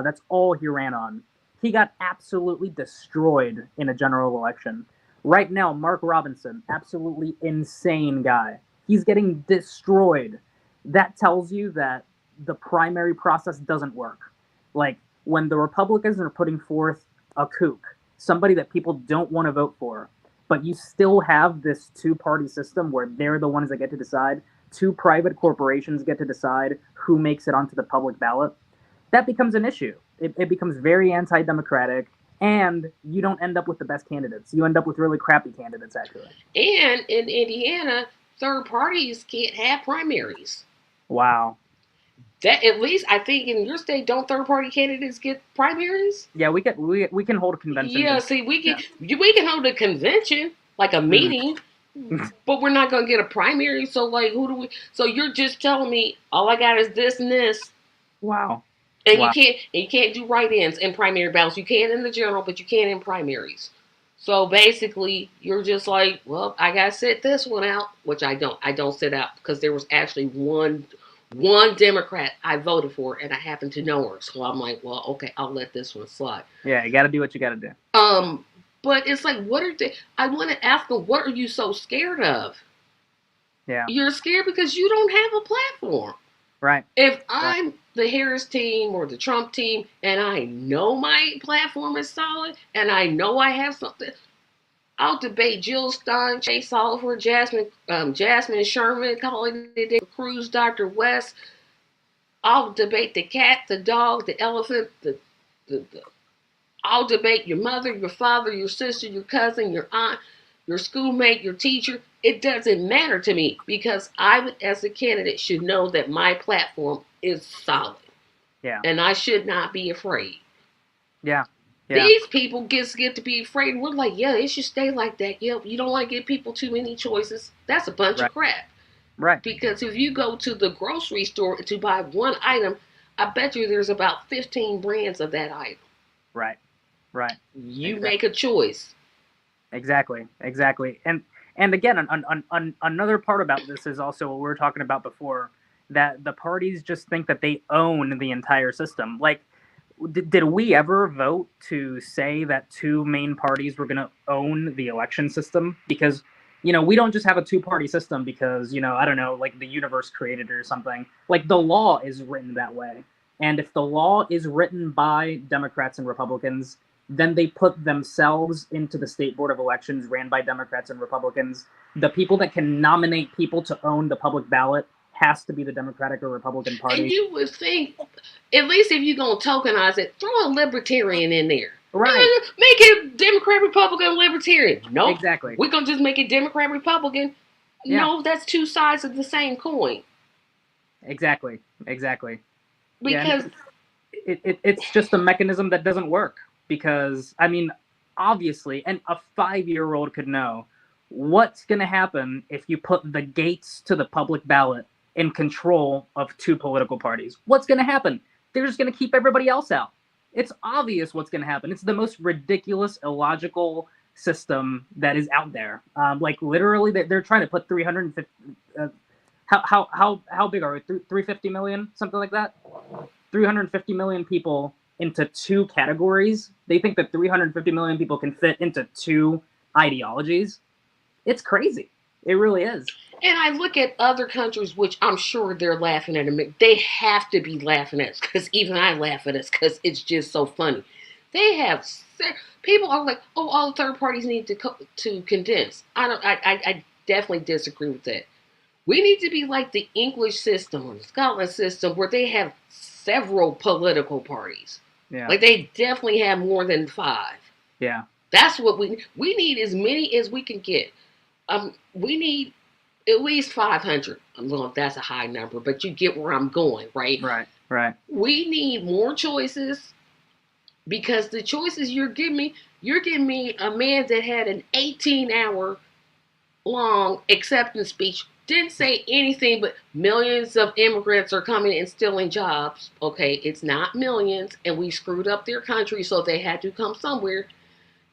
That's all he ran on. He got absolutely destroyed in a general election. Right now, Mark Robinson, absolutely insane guy. He's getting destroyed. That tells you that the primary process doesn't work. Like when the Republicans are putting forth a kook, somebody that people don't want to vote for, but you still have this two-party system where they're the ones that get to decide. Two private corporations get to decide who makes it onto the public ballot. That becomes an issue. It becomes very anti-democratic, and you don't end up with the best candidates. You end up with really crappy candidates, actually. And in Indiana, third parties can't have primaries. Wow. That at least I think in your state, don't third party candidates get primaries? Yeah, we can hold conventions Yeah, and see, yeah. we can hold a convention like a Mm. meeting, but we're not gonna get a primary. So like, who do we? So you're just telling me all I got is this and this, Wow. and Wow. you can't do write-ins in primary ballots. You can in the general, but you can't in primaries. So basically, you're just like, well, I gotta sit this one out, which I don't. I don't sit out because there was actually one Democrat I voted for, and I happen to know her. So I'm like, well, okay, I'll let this one slide. Yeah, you got to do what you got to do. Um, but it's like, what are they? I want to ask them, what are you so scared of? Yeah. You're scared because you don't have a platform. Right. If Right. I'm the Harris team or the Trump team, and I know my platform is solid, and I know I have something, I'll debate Jill Stein, Chase Oliver, Jasmine Sherman, Colin Cruz, Dr. West. I'll debate the cat, the dog, the elephant, the I'll debate your mother, your father, your sister, your cousin, your aunt, your schoolmate, your teacher. It doesn't matter to me because I, as a candidate, should know that my platform is solid Yeah. and I should not be afraid. Yeah. Yeah. These people get to be afraid. We're like, yeah, it should stay like that. Yeah, you don't want to give people too many choices. That's a bunch Right. of crap. Right. Because if you go to the grocery store to buy one item, I bet you there's about 15 brands of that item. Right. Right. You Exactly. make a choice. Exactly. Exactly. And again, another part about this is also what we were talking about before, that the parties just think that they own the entire system. Like, did we ever vote to say that two main parties were going to own the election system? Because we don't just have a two-party system because I don't know, like the universe created it or something. Like the law is written that way, and if the law is written by Democrats and Republicans, then they put themselves into the state board of elections ran by Democrats and Republicans. The people that can nominate people to own the public ballot has to be the Democratic or Republican And Party. you would think, at least if you're going to tokenize it, throw a libertarian in there. Right. Make it Democrat, Republican, Libertarian. Nope. Exactly. We're going to just make it Democrat, Republican. Yeah. No, that's two sides of the same coin. Exactly. Exactly. Yeah. And Because it's just a mechanism that doesn't work because, I mean, obviously, and a 5-year-old could know what's going to happen if you put the gates to the public ballot in control of two political parties. What's going to happen? They're just going to keep everybody else out. It's obvious what's going to happen. It's the most ridiculous, illogical system that is out there. Like literally, they're trying to put 350. How big are we? 350 million, something like that. 350 million people into two categories. They think that 350 million people can fit into two ideologies. It's crazy. It really is. And I look at other countries, which I'm sure they're laughing at me. They have to be laughing at us because even I laugh at us because it's just so funny. They have people are like, oh, all third parties need to condense. I definitely disagree with that. We need to be like the English system or the Scotland system where they have several political parties. Yeah. Like they definitely have more than 5. Yeah. That's what we need as many as we can get. We need at least 500. I don't know if that's a high number, but you get where I'm going, right? Right. Right. We need more choices because the choices you're giving me a man that had an 18-hour long acceptance speech, didn't say anything but millions of immigrants are coming and stealing jobs. Okay, it's not millions, and we screwed up their country, so they had to come somewhere.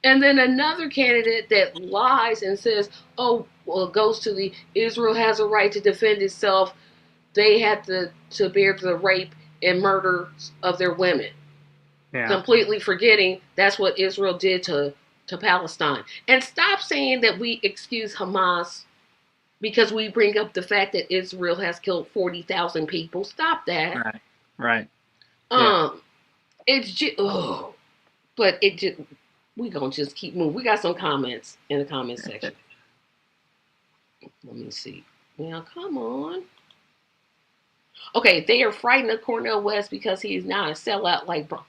And then another candidate that lies and says, oh, well, goes to the Israel has a right to defend itself. They had to bear the rape and murder of their women. Yeah. Completely forgetting that's what Israel did to Palestine. And stop saying that we excuse Hamas because we bring up the fact that Israel has killed 40,000 people. Stop that. Right. Right. It's just, but it just, we gonna just keep moving. We got some comments in the comment section. Let me see. Now, come on. Okay, they are frightened of Cornel West because he is not a sellout like bro.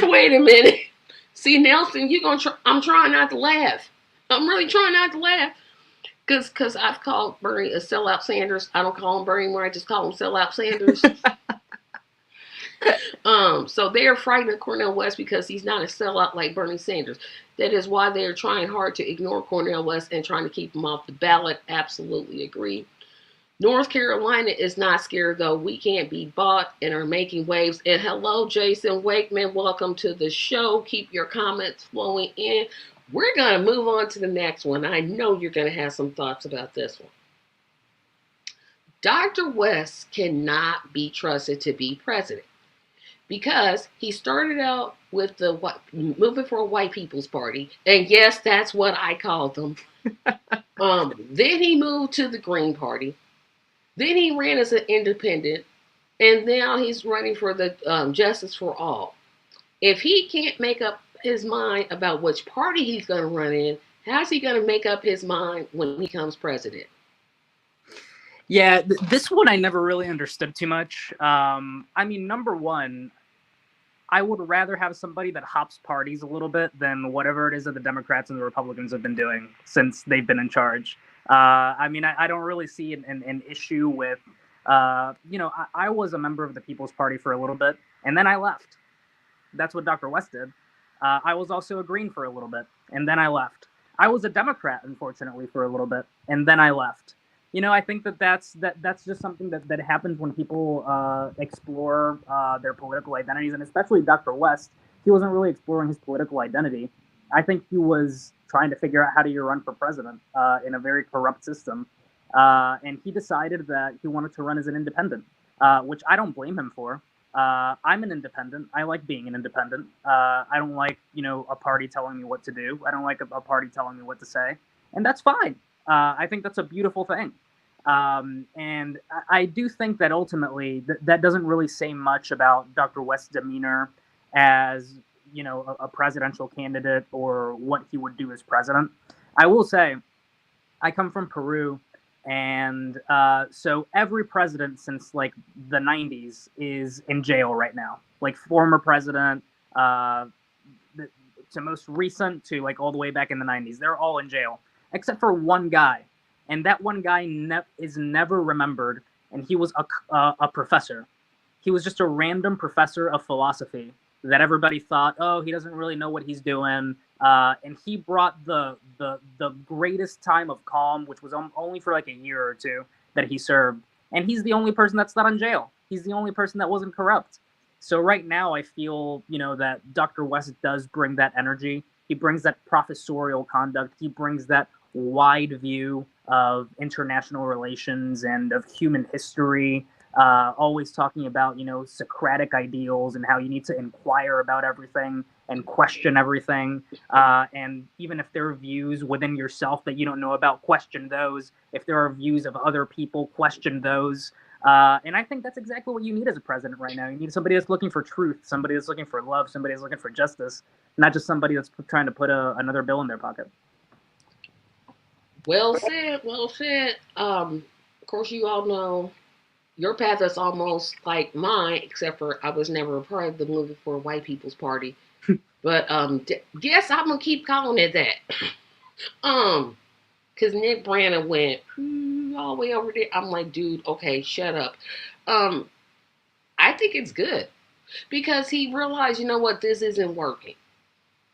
Wait a minute. See, Nelson, you gonna? I'm trying not to laugh. I'm really trying not to laugh. Cause I've called Bernie a sellout Sanders. I don't call him Bernie anymore. I just call him sellout Sanders. So they are frightened of Cornel West because he's not a sellout like Bernie Sanders. That is why they are trying hard to ignore Cornel West and trying to keep him off the ballot. Absolutely agree. North Carolina is not scared though. We can't be bought and are making waves. And hello, Jason Wakeman. Welcome to the show. Keep your comments flowing in. We're going to move on to the next one. I know you're going to have some thoughts about this one. Dr. West cannot be trusted to be president because he started out with the moving for a white people's party. And yes, that's what I called them. Then he moved to the Green Party. Then he ran as an independent. And now he's running for the Justice for All. If he can't make up his mind about which party he's going to run in, how's he going to make up his mind when he becomes president? Yeah, this one I never really understood too much. I mean, number one, I would rather have somebody that hops parties a little bit than whatever it is that the Democrats and the Republicans have been doing since they've been in charge. I mean, I don't really see an issue with, I was a member of the People's Party for a little bit, and then I left. That's what Dr. West did. I was also a Green for a little bit, and then I left. I was a Democrat, unfortunately, for a little bit, and then I left. I think that's just something that happens when people explore their political identities, and especially Dr. West. He wasn't really exploring his political identity. I think he was trying to figure out how do you run for president in a very corrupt system, and he decided that he wanted to run as an independent, which I don't blame him for. I'm an independent. I like being an independent. I don't like, a party telling me what to do. I don't like a party telling me what to say, and that's fine. I think that's a beautiful thing. And I do think that ultimately that doesn't really say much about Dr. West's demeanor as, a presidential candidate or what he would do as president. I will say, I come from Peru, and so every president since like the 90s is in jail right now. Like former president, to most recent, to like all the way back in the 90s. They're all in jail, except for one guy. And that one guy is never remembered, and he was a professor. He was just a random professor of philosophy that everybody thought, oh, he doesn't really know what he's doing. And he brought the greatest time of calm, which was only for like a year or two that he served. And he's the only person that's not in jail. He's the only person that wasn't corrupt. So right now I feel, that Dr. West does bring that energy. He brings that professorial conduct. He brings that wide view of international relations and of human history, always talking about, Socratic ideals and how you need to inquire about everything and question everything. And even if there are views within yourself that you don't know about, question those. If there are views of other people, question those. And I think that's exactly what you need as a president right now. You need somebody that's looking for truth, somebody that's looking for love, somebody that's looking for justice, not just somebody that's trying to put another bill in their pocket. Well said. Well said. Of course, you all know your path is almost like mine, except for I was never a part of the movie for White People's Party. But yes, I'm gonna keep calling it that. Because Nick Brandon went all the way over there. I'm like, dude, okay, shut up. Um, I think it's good because he realized, you know what, this isn't working,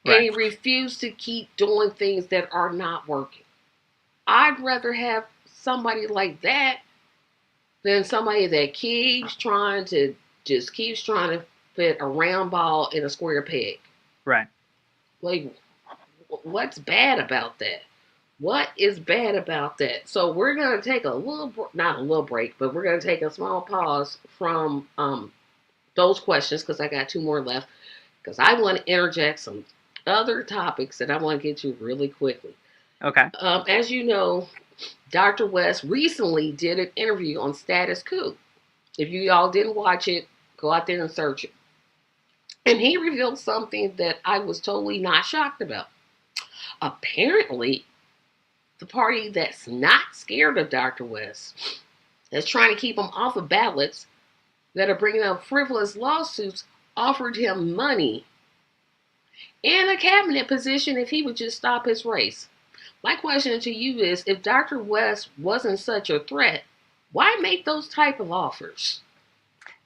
and Right. he refused to keep doing things that are not working. I'd rather have somebody like that than somebody that keeps trying to fit a round ball in a square peg. Right. Like, what's bad about that? What is bad about that? So we're gonna take a little, not a little break, but we're gonna take a small pause from those questions because I got two more left. Because I want to interject some other topics that I want to get to really quickly. Okay. As you know, Dr. West recently did an interview on Status Coup. If you all didn't watch it, go out there and search it. And he revealed something that I was totally not shocked about. Apparently, the party that's not scared of Dr. West, that's trying to keep him off of ballots, that are bringing up frivolous lawsuits, offered him money and a cabinet position if he would just stop his race. My question to you is, if Dr. West wasn't such a threat, why make those type of offers?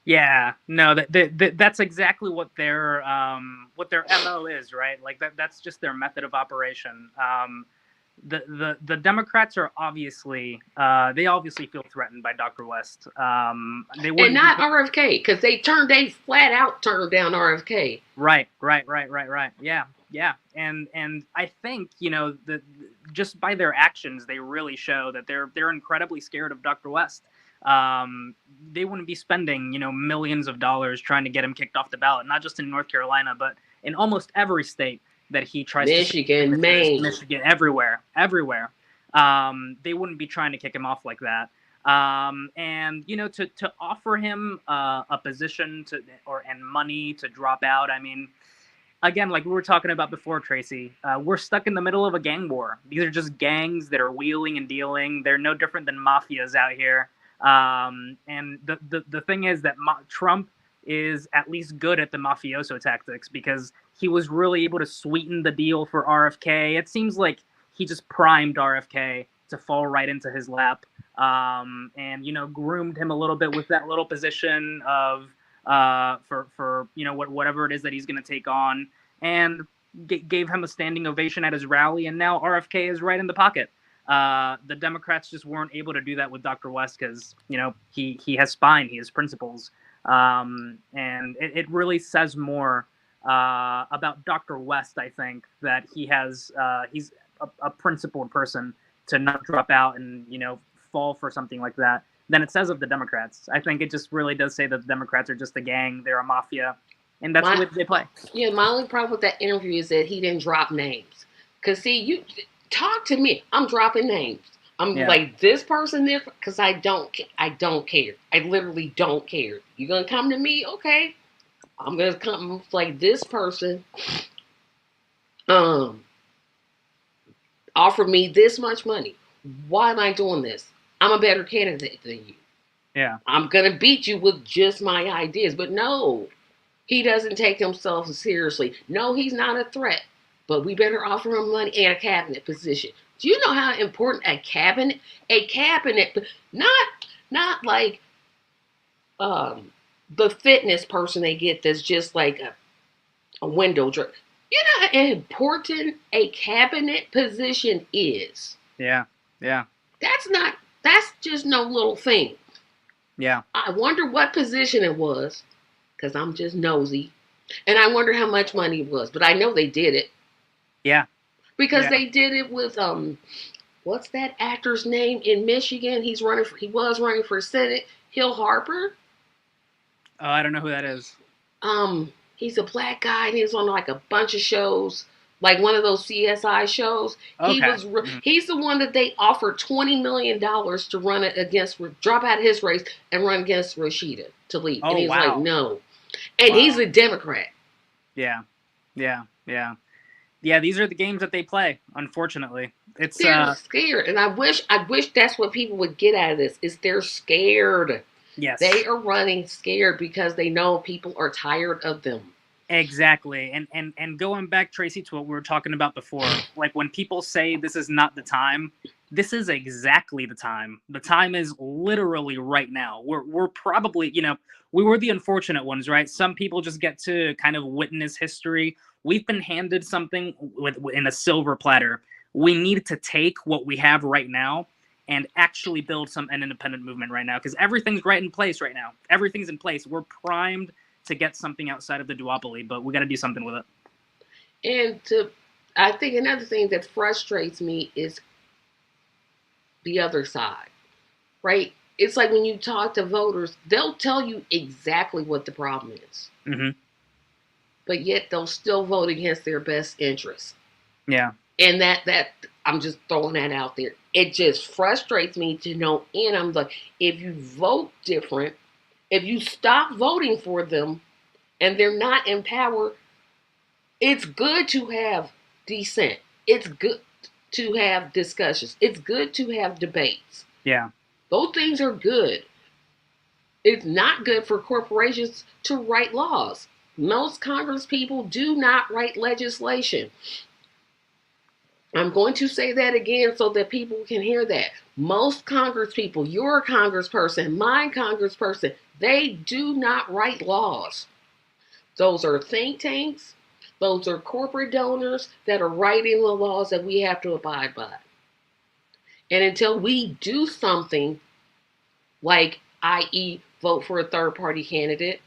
Yeah, no, that's exactly what their MO is, right? Like that's just their method of operation. The Democrats are obviously they obviously feel threatened by Dr. West. They And wouldn't be not RFK, because they flat out turned down RFK. right. Yeah, yeah, and I think just by their actions, they really show that they're incredibly scared of Dr. West. They wouldn't be spending millions of dollars trying to get him kicked off the ballot, not just in North Carolina, but in almost every state that he tries to send Michigan, signatures. Maine. Michigan, everywhere. They wouldn't be trying to kick him off like that. And to offer him a position and money to drop out. I mean, again, like we were talking about before, Tracy, we're stuck in the middle of a gang war. These are just gangs that are wheeling and dealing. They're no different than mafias out here. And the thing is that Trump is at least good at the mafioso tactics because he was really able to sweeten the deal for RFK. It seems like he just primed RFK to fall right into his lap, and groomed him a little bit with that little position of for whatever it is that he's going to take on, and gave him a standing ovation at his rally, and now RFK is right in the pocket. The Democrats just weren't able to do that with Dr. West because he has spine, he has principles, and it really says more about Dr. West. I think that he's a principled person to not drop out and fall for something like that than it says of the Democrats. I think it just really does say that the Democrats are just a gang, they're a mafia, and that's the My way they play. Yeah, my only problem with that interview is that he didn't drop names. Cause see, you talk to me, I'm dropping names. I'm Yeah. like this person there because I don't care. I literally don't care. You gonna come to me? Okay, I'm gonna come like this person. Um, offer me this much money. Why am I doing this? I'm a better candidate than you. Yeah. I'm gonna beat you with just my ideas. But no, he doesn't take himself seriously. No, he's not a threat. But we better offer him money and a cabinet position. Do you know how important a cabinet, not like um the fitness person they get that's just like a window dress. You know how important a cabinet position is. Yeah. Yeah. That's just no little thing. Yeah. I wonder what position it was, because I'm just nosy. And I wonder how much money it was. But I know they did it. Yeah. Because Yeah. they did it with what's that actor's name in Michigan? He was running for Senate, Hill Harper. Oh, I don't know who that is. He's a black guy and he was on like a bunch of shows, like one of those CSI shows. Okay. Mm-hmm. He's the one that they offered $20 million to run it against, drop out of his race and run against Rashida Tlaib. Oh, And he's wow. like, no. And Wow. he's a Democrat. Yeah. Yeah. Yeah. Yeah, these are the games that they play. Unfortunately, it's They're scared, and I wish that's what people would get out of this. Is they're scared. They yes. are running scared because they know people are tired of them. Exactly. And going back, Tracy, to what we were talking about before, like when people say this is not the time, this is exactly the time. The time is literally right now. We're probably, we were the unfortunate ones, right? Some people just get to kind of witness history. We've been handed something in a silver platter. We need to take what we have right now and actually build an independent movement right now, because everything's right in place right now. Everything's in place. We're primed to get something outside of the duopoly, but we got to do something with it. I think another thing that frustrates me is the other side, right? It's like when you talk to voters, they'll tell you exactly what the problem is, Mm-hmm. but yet they'll still vote against their best interests. Yeah. And that I'm just throwing that out there. It just frustrates me to know. And I'm like, if you vote different, if you stop voting for them, and they're not in power, it's good to have dissent. It's good to have discussions. It's good to have debates. Yeah. Those things are good. It's not good for corporations to write laws. Most Congress people do not write legislation. I'm going to say that again so that people can hear that. Most Congress people, your congressperson, my congressperson, they do not write laws. Those are think tanks. Those are corporate donors that are writing the laws that we have to abide by. And until we do something like, i.e., vote for a third party candidate,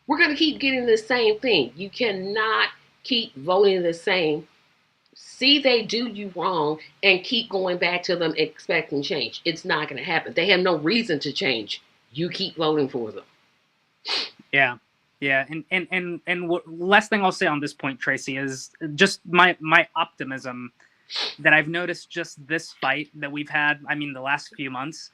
we're going to keep getting the same thing. You cannot keep voting the same. See they do you wrong and keep going back to them expecting change. It's not going to happen. They have no reason to change. You keep voting for them. Yeah. Yeah. And what last thing I'll say on this point, Tracy, is just my optimism that I've noticed just this fight that we've had. I mean, the last few months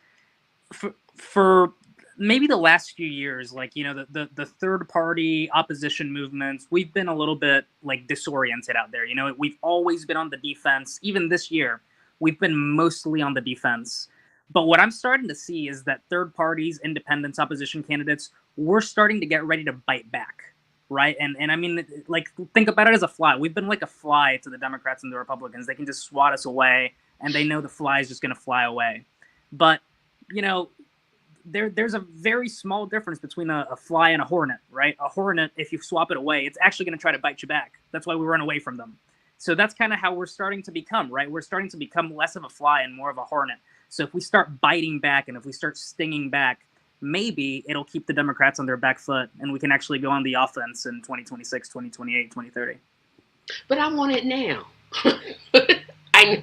for maybe the last few years, like the third party opposition movements, we've been a little bit like disoriented out there. We've always been on the defense. Even this year, we've been mostly on the defense. But what I'm starting to see is that third parties, independents, opposition candidates, we're starting to get ready to bite back, right? And I mean, like, think about it as a fly. We've been like a fly to the Democrats and the Republicans. They can just swat us away, and they know the fly is just going to fly away. But you know, there's a very small difference between a fly and a hornet, right? A hornet, if you swap it away, it's actually going to try to bite you back. That's why we run away from them. So that's kind of how we're starting to become, right? We're starting to become less of a fly and more of a hornet. So if we start biting back and if we start stinging back, maybe it'll keep the Democrats on their back foot and we can actually go on the offense in 2026, 2028, 2030. But I want it now. I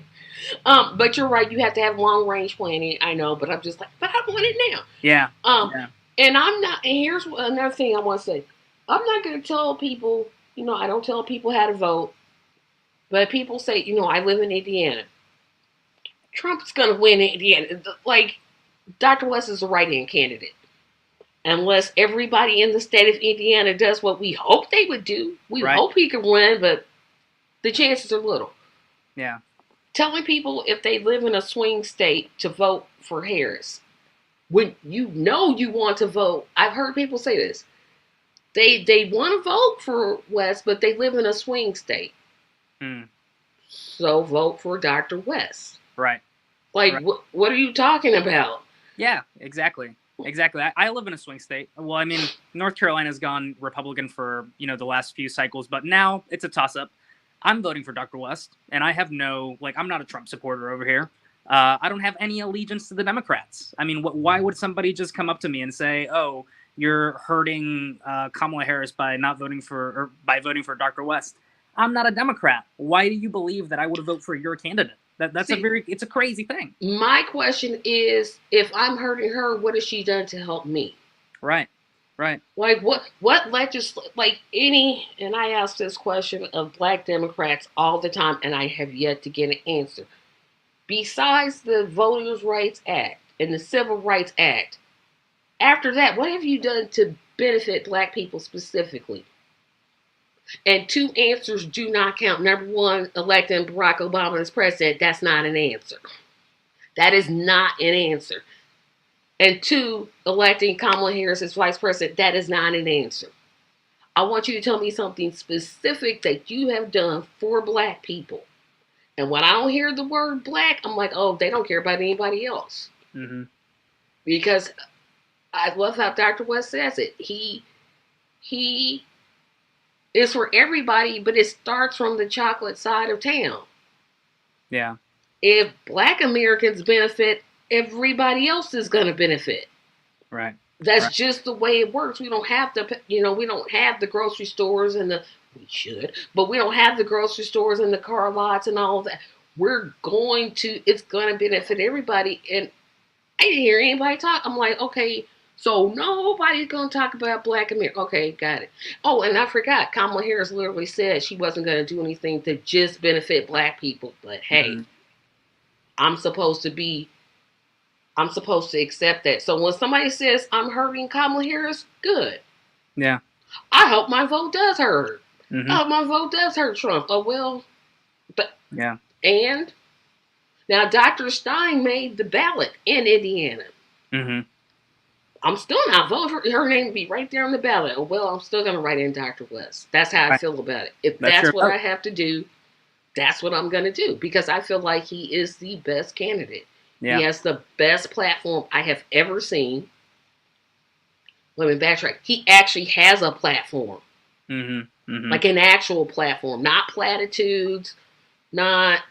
but you're right. You have to have long range planning. I know, but I'm just like, but I want it now. Yeah. Yeah. And I'm not. And here's another thing I want to say. I'm not going to tell people. I don't tell people how to vote. But people say, I live in Indiana. Trump's going to win Indiana. Like, Dr. West is a write-in candidate. Unless everybody in the state of Indiana does what we hope they would do. We hope he can win, but the chances are little. Yeah. Telling people if they live in a swing state to vote for Harris, when you want to vote. I've heard people say this. They want to vote for West, but they live in a swing state. So vote for Dr. West. Right. Like, right. What are you talking about? Yeah, exactly. Exactly. I live in a swing state. Well, I mean, North Carolina's gone Republican for, the last few cycles, but now it's a toss-up. I'm voting for Dr. West, and I have I'm not a Trump supporter over here. I don't have any allegiance to the Democrats. I mean, why would somebody just come up to me and say, "Oh, you're hurting Kamala Harris by voting for Dr. West"? I'm not a Democrat. Why do you believe that I would vote for your candidate? It's a crazy thing. My question is, if I'm hurting her, what has she done to help me? Right. Right. Like and I ask this question of Black Democrats all the time, and I have yet to get an answer. Besides the Voters' Rights Act and the Civil Rights Act, after that, what have you done to benefit Black people specifically? And two answers do not count. Number one, electing Barack Obama as president, that's not an answer. That is not an answer. And two, electing Kamala Harris as vice president, that is not an answer. I want you to tell me something specific that you have done for black people. And when I don't hear the word black, I'm like, oh, they don't care about anybody else. Mm-hmm. Because I love how Dr. West says it. He is for everybody, but it starts from the chocolate side of town. Yeah. If black Americans benefit, everybody else is going to benefit. Right. That's just the way it works. We don't have to, we don't have the grocery stores and we should, but we don't have the grocery stores and the car lots and all of that. It's going to benefit everybody. And I didn't hear anybody talk. I'm like, okay, so nobody's going to talk about black America. Okay, got it. Oh, and I forgot, Kamala Harris literally said she wasn't going to do anything to just benefit black people. But hey, Mm-hmm. I'm supposed to accept that. So when somebody says I'm hurting Kamala Harris, good. Yeah. I hope my vote does hurt. Mm-hmm. I hope my vote does hurt Trump. Oh, well, but Yeah. and now Dr. Stein made the ballot in Indiana. Mm-hmm. I'm still not voting for her name to be right there on the ballot. Oh, well, I'm still going to write in Dr. West. That's how I Right. feel about it. If That's that's your what vote. I have to do, that's what I'm going to do because I feel like he is the best candidate. Yeah. He has the best platform I have ever seen. Let me backtrack. He actually has a platform. Mm-hmm. Mm-hmm. Like an actual platform, not platitudes, not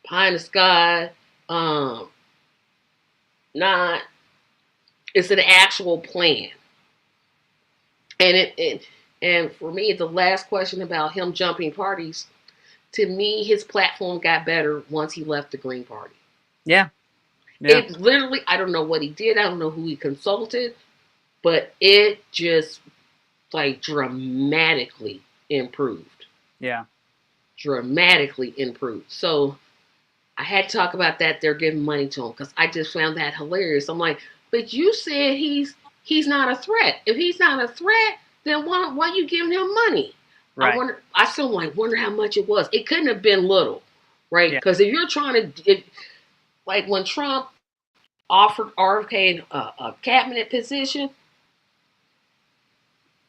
pie in the sky, not. It's an actual plan. And for me, the last question about him jumping parties, to me, his platform got better once he left the Green Party. Yeah. Yeah. It literally, I don't know what he did. I don't know who he consulted, but it just like dramatically improved. Yeah. Dramatically improved. So I had to talk about that. They're giving money to him because I just found that hilarious. I'm like, but you said he's not a threat. If he's not a threat, then why you giving him money? Right. I still wonder how much it was. It couldn't have been little, right? Yeah. Because if you're trying to, like when Trump offered RFK a cabinet position,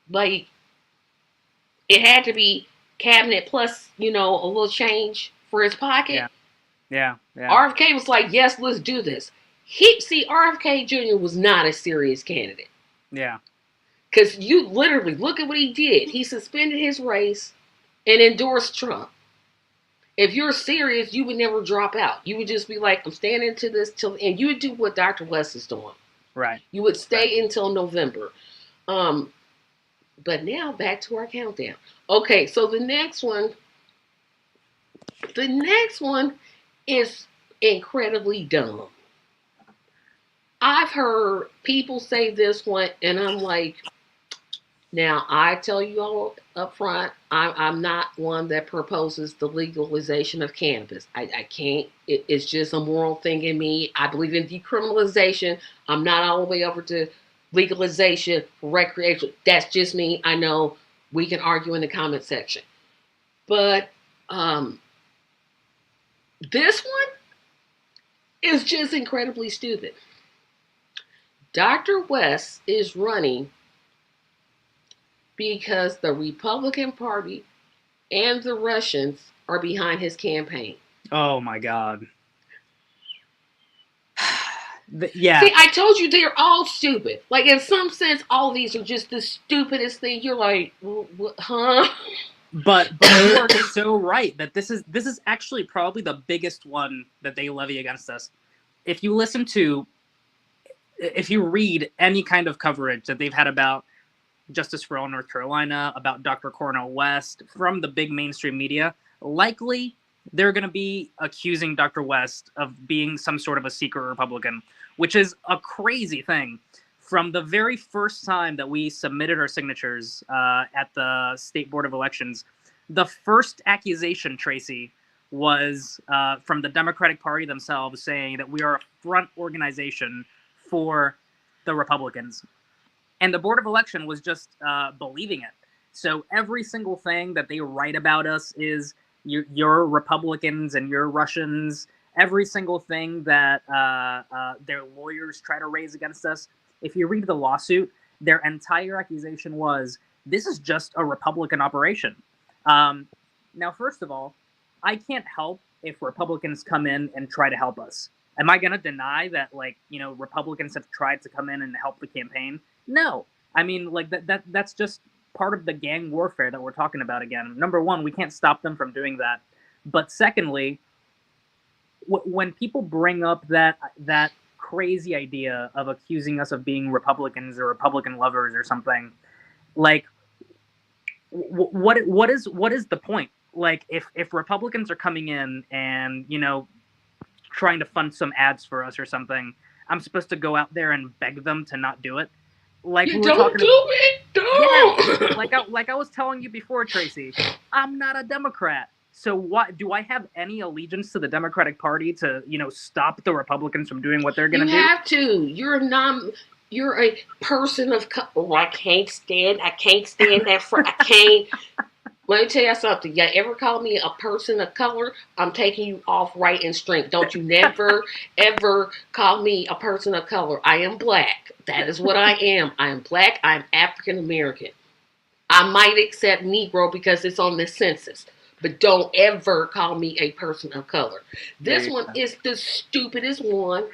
like it had to be cabinet plus, a little change for his pocket. Yeah. Yeah. Yeah. RFK was like, yes, let's do this. RFK Jr. was not a serious candidate. Yeah. Because you literally look at what he did. He suspended his race and endorsed Trump. If you're serious, you would never drop out. You would just be like, I'm staying into this and you would do what Dr. West is doing. Right. You would stay until November. But now back to our countdown. Okay, so the next one is incredibly dumb. I've heard people say this one, and I'm like, now I tell you all up front, I'm not one that proposes the legalization of cannabis. I can't. It's just a moral thing in me. I believe in decriminalization. I'm not all the way over to legalization for recreation. That's just me. I know we can argue in the comment section, but this one is just incredibly stupid. Dr. West is running because the Republican Party and the Russians are behind his campaign. Oh my God. Yeah. See, I told you they're all stupid. Like in some sense, all of these are just the stupidest thing. You're like, huh? But you are so right that this is actually probably the biggest one that they levy against us. If you read any kind of coverage that they've had about Justice for All North Carolina, about Dr. Cornel West from the big mainstream media, likely they're going to be accusing Dr. West of being some sort of a secret Republican, which is a crazy thing. From the very first time that we submitted our signatures at the State Board of Elections, the first accusation, Tracy, was from the Democratic Party themselves saying that we are a front organization for the Republicans. And the Board of Election was just believing it. So every single thing that they write about us is you're Republicans and you're Russians. Every single thing that their lawyers try to raise against us, if you read the lawsuit, their entire accusation was this is just a Republican operation. Now, first of all, I can't help if Republicans come in and try to help us. Am I going to deny that, like, Republicans have tried to come in and help the campaign? No. I mean, like, that's just part of the gang warfare that we're talking about again. Number one, we can't stop them from doing that. But secondly, when people bring up that crazy idea of accusing us of being Republicans or Republican lovers or something, like, what is the point? Like, if Republicans are coming in and trying to fund some ads for us or something, I'm supposed to go out there and beg them to not do it. Like we You were don't talking do it. Yeah, Don't. like I was telling you before, Tracy, I'm not a Democrat. So what do I have any allegiance to the Democratic Party to, stop the Republicans from doing what they're You going to do? have to. You're a person of oh, I can't stand that I can't. Let me tell you something. You ever call me a person of color? I'm taking you off right and straight. Don't you never, ever call me a person of color. I am black. That is what I am. I am black. I'm African American. I might accept Negro because it's on the census. But don't ever call me a person of color. This one is the stupidest one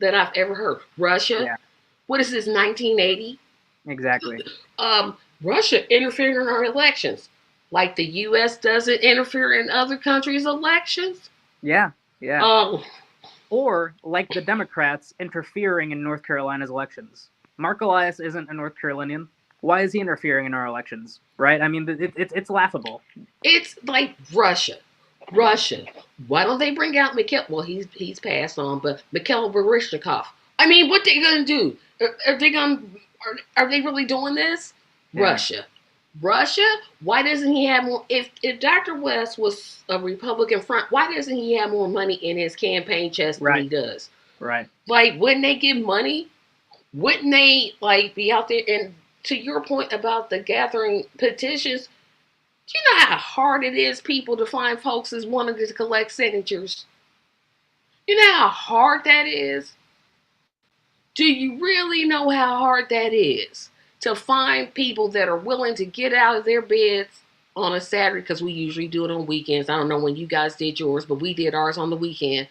that I've ever heard. Russia. Yeah, What is this, 1980? exactly. Russia interfered in our elections. Like the U.S. doesn't interfere in other countries' elections. Yeah, yeah. Um, Or like the Democrats interfering in North Carolina's elections. Mark Elias isn't a North Carolinian. Why is he interfering in our elections? Right? I mean, it's laughable. it's like Russia. Russia. Why don't they bring out Mikhail? Well, he's passed on, but Mikhail Baryshnikov. I mean, what they gonna do? Are they gonna? Are they really doing this? Yeah. Russia. Russia. Why doesn't he have more? If Dr. West was a Republican front, why doesn't he have more money in his campaign chest than he does? Right. Like, wouldn't they give money? Wouldn't they like be out there? And to your point about the gathering petitions, do you know how hard it is, people, to find folks as wanting to collect signatures? You know how hard that is? Do you really know how hard that is? To find people that are willing to get out of their beds on a Saturday, because we usually do it on weekends. I don't know when you guys did yours, but we did ours on the weekend.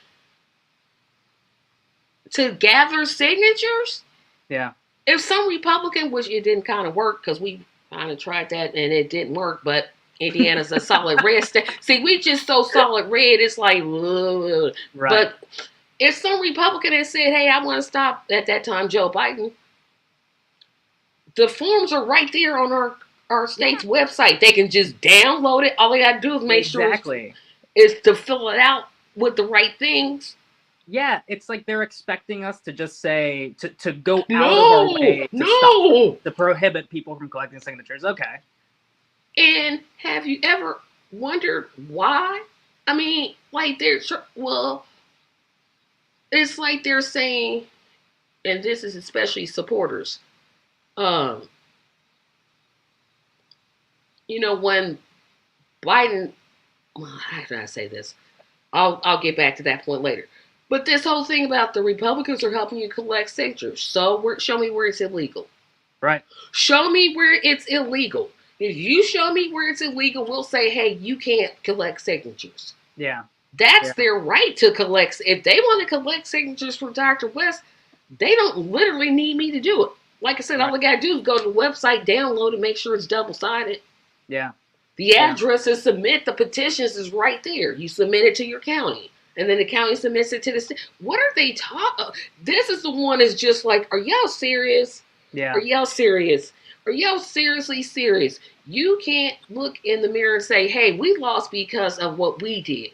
To gather signatures? Yeah. If some Republican, which it didn't kind of work, because we kind of tried that and it didn't work, but Indiana's a solid red state. See, we just so solid red, it's like, ugh. Right. But if some Republican had said, hey, I want to stop, at that time, Joe Biden, the forms are right there on our state's website. They can just download it. All they got to do is make sure is to fill it out with the right things. Yeah, it's like they're expecting us to just say to go out of our way to prohibit people from collecting signatures. Okay. And have you ever wondered why? I mean, like it's like they're saying, and this is especially supporters. When Biden, how can I say this? I'll get back to that point later. But this whole thing about the Republicans are helping you collect signatures. So show me where it's illegal. Right. Show me where it's illegal. If you show me where it's illegal, we'll say, hey, you can't collect signatures. Yeah. That's their right to collect. If they want to collect signatures from Dr. West, they don't literally need me to do it. Like I said, all they got to do is go to the website, download it, make sure it's double-sided. Yeah. The address to submit the petitions is right there. You submit it to your county. And then the county submits it to the state. What are they talking? This is the one that's just like, are y'all serious? Yeah. Are y'all serious? Are y'all seriously serious? You can't look in the mirror and say, hey, we lost because of what we did.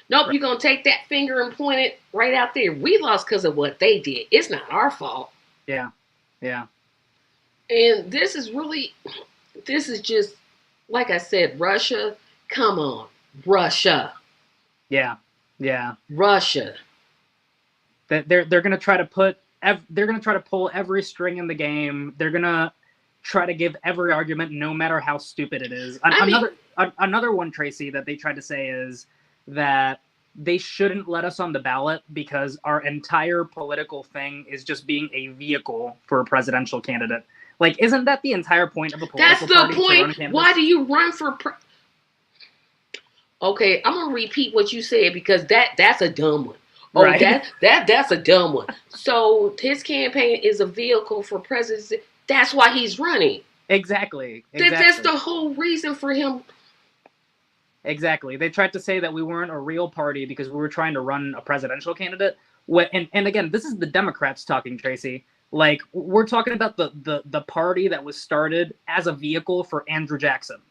Nope, you're going to take that finger and point it right out there. We lost because of what they did. It's not our fault. Yeah. Yeah. And this is just, like I said, Russia. Come on. Russia. Yeah. Yeah. Russia. They're going to try to pull every string in the game. They're going to try to give every argument, no matter how stupid it is. I mean, Another one, Tracy, that they tried to say is that they shouldn't let us on the ballot because our entire political thing is just being a vehicle for a presidential candidate. Like, isn't that the entire point of a that's political the party, to run point. candidates? Why do you run for Okay, I'm gonna repeat what you said because that's a dumb one. Oh, Right. that's a dumb one. So his campaign is a vehicle for presidency. That's why he's running. Exactly. That's the whole reason for him. Exactly. They tried to say that we weren't a real party because we were trying to run a presidential candidate. And again, this is the Democrats talking, Tracy. Like, we're talking about the party that was started as a vehicle for Andrew Jackson.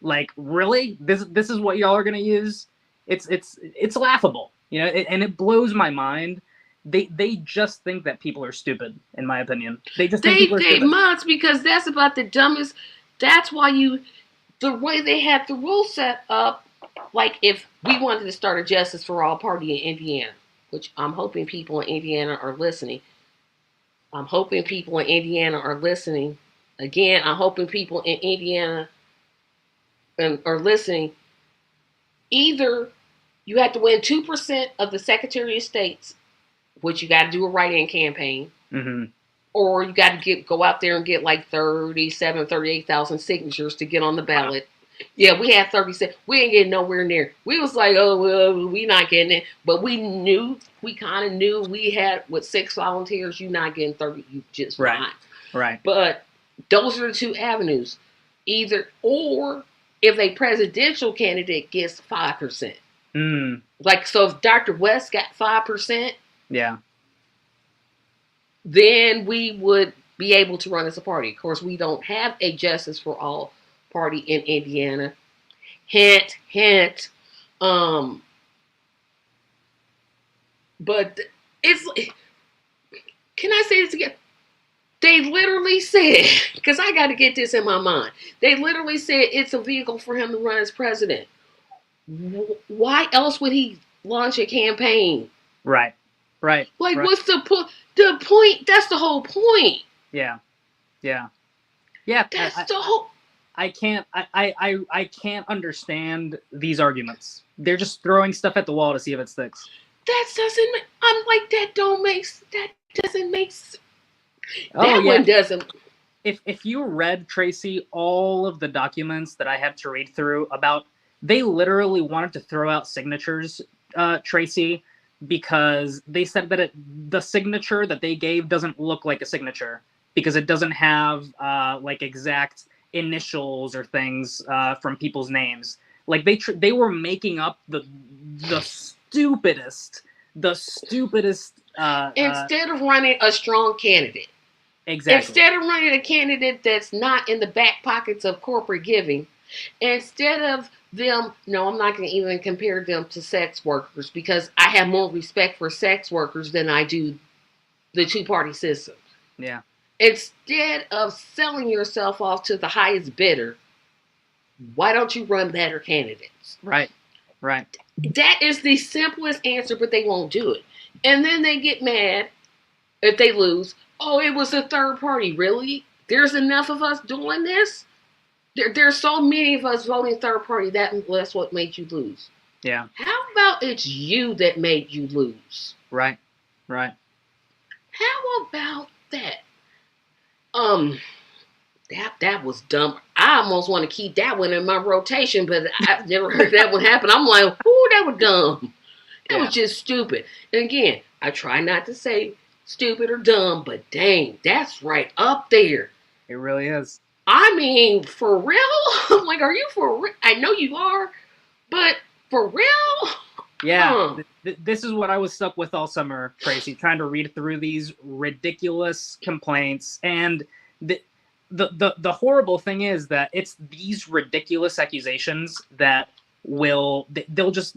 Like, really? This is what y'all are gonna use? It's laughable, you know. And it blows my mind. They just think that people are stupid, in my opinion. They just think people are They stupid. must because that's about the dumbest. That's why the way they had the rules set up. Like if we wanted to start a Justice for All party in Indiana, which I'm hoping people in Indiana are listening. I'm hoping people in Indiana are listening. Again, I'm hoping people in Indiana are listening. Either you have to win 2% of the Secretary of State's, which you got to do a write-in campaign, Mm-hmm. or you got to go out there and get like 38,000 signatures to get on the ballot. Yeah, we had 37. We ain't getting nowhere near. We was like, oh, well, we not getting it. But we kind of knew we had, with 6 volunteers, you not getting 30. You just Right. not. Right. But those are the two avenues. Either, or if a presidential candidate gets 5%. Mm. Like, so if Dr. West got 5%, Yeah. then we would be able to run as a party. Of course, we don't have a Justice for All party in Indiana. Hint, hint. But it's. Can I say this again? They literally said, because I got to get this in my mind. They literally said it's a vehicle for him to run as president. Why else would he launch a campaign? Right. Right. Like, right. what's the point? The point. That's the whole point. Yeah. Yeah. Yeah. That's the whole. I can't understand these arguments. They're just throwing stuff at the wall to see if it sticks. That doesn't. I'm like that. That doesn't make. Oh, that yeah. one doesn't. If you read, Tracy, all of the documents that I have to read through about, they literally wanted to throw out signatures, Tracy, because they said that the signature that they gave doesn't look like a signature because it doesn't have like exact initials or things from people's names. Like they were making up the stupidest instead of running a strong candidate. Exactly. Instead of running a candidate that's not in the back pockets of corporate giving, instead of them, no, I'm not going to even compare them to sex workers because I have more respect for sex workers than I do the two-party system. Yeah. Instead of selling yourself off to the highest bidder, why don't you run better candidates? Right. Right. That is the simplest answer, but they won't do it. And then they get mad if they lose. Oh, it was a third party. Really? There's enough of us doing this? There's so many of us voting third party. That's what made you lose. Yeah. How about it's you that made you lose? Right. Right. How about that? That was dumb. I almost want to keep that one in my rotation, but I've never heard that one happen. I'm like, ooh, that was dumb. That was just stupid. And again, I try not to say stupid or dumb, but dang, that's right up there. It really is. I mean, for real? I'm like, are you for real? I know you are, but for real? Yeah. This is what I was stuck with all summer, Tracy, trying to read through these ridiculous complaints. And the horrible thing is that it's these ridiculous accusations that they'll just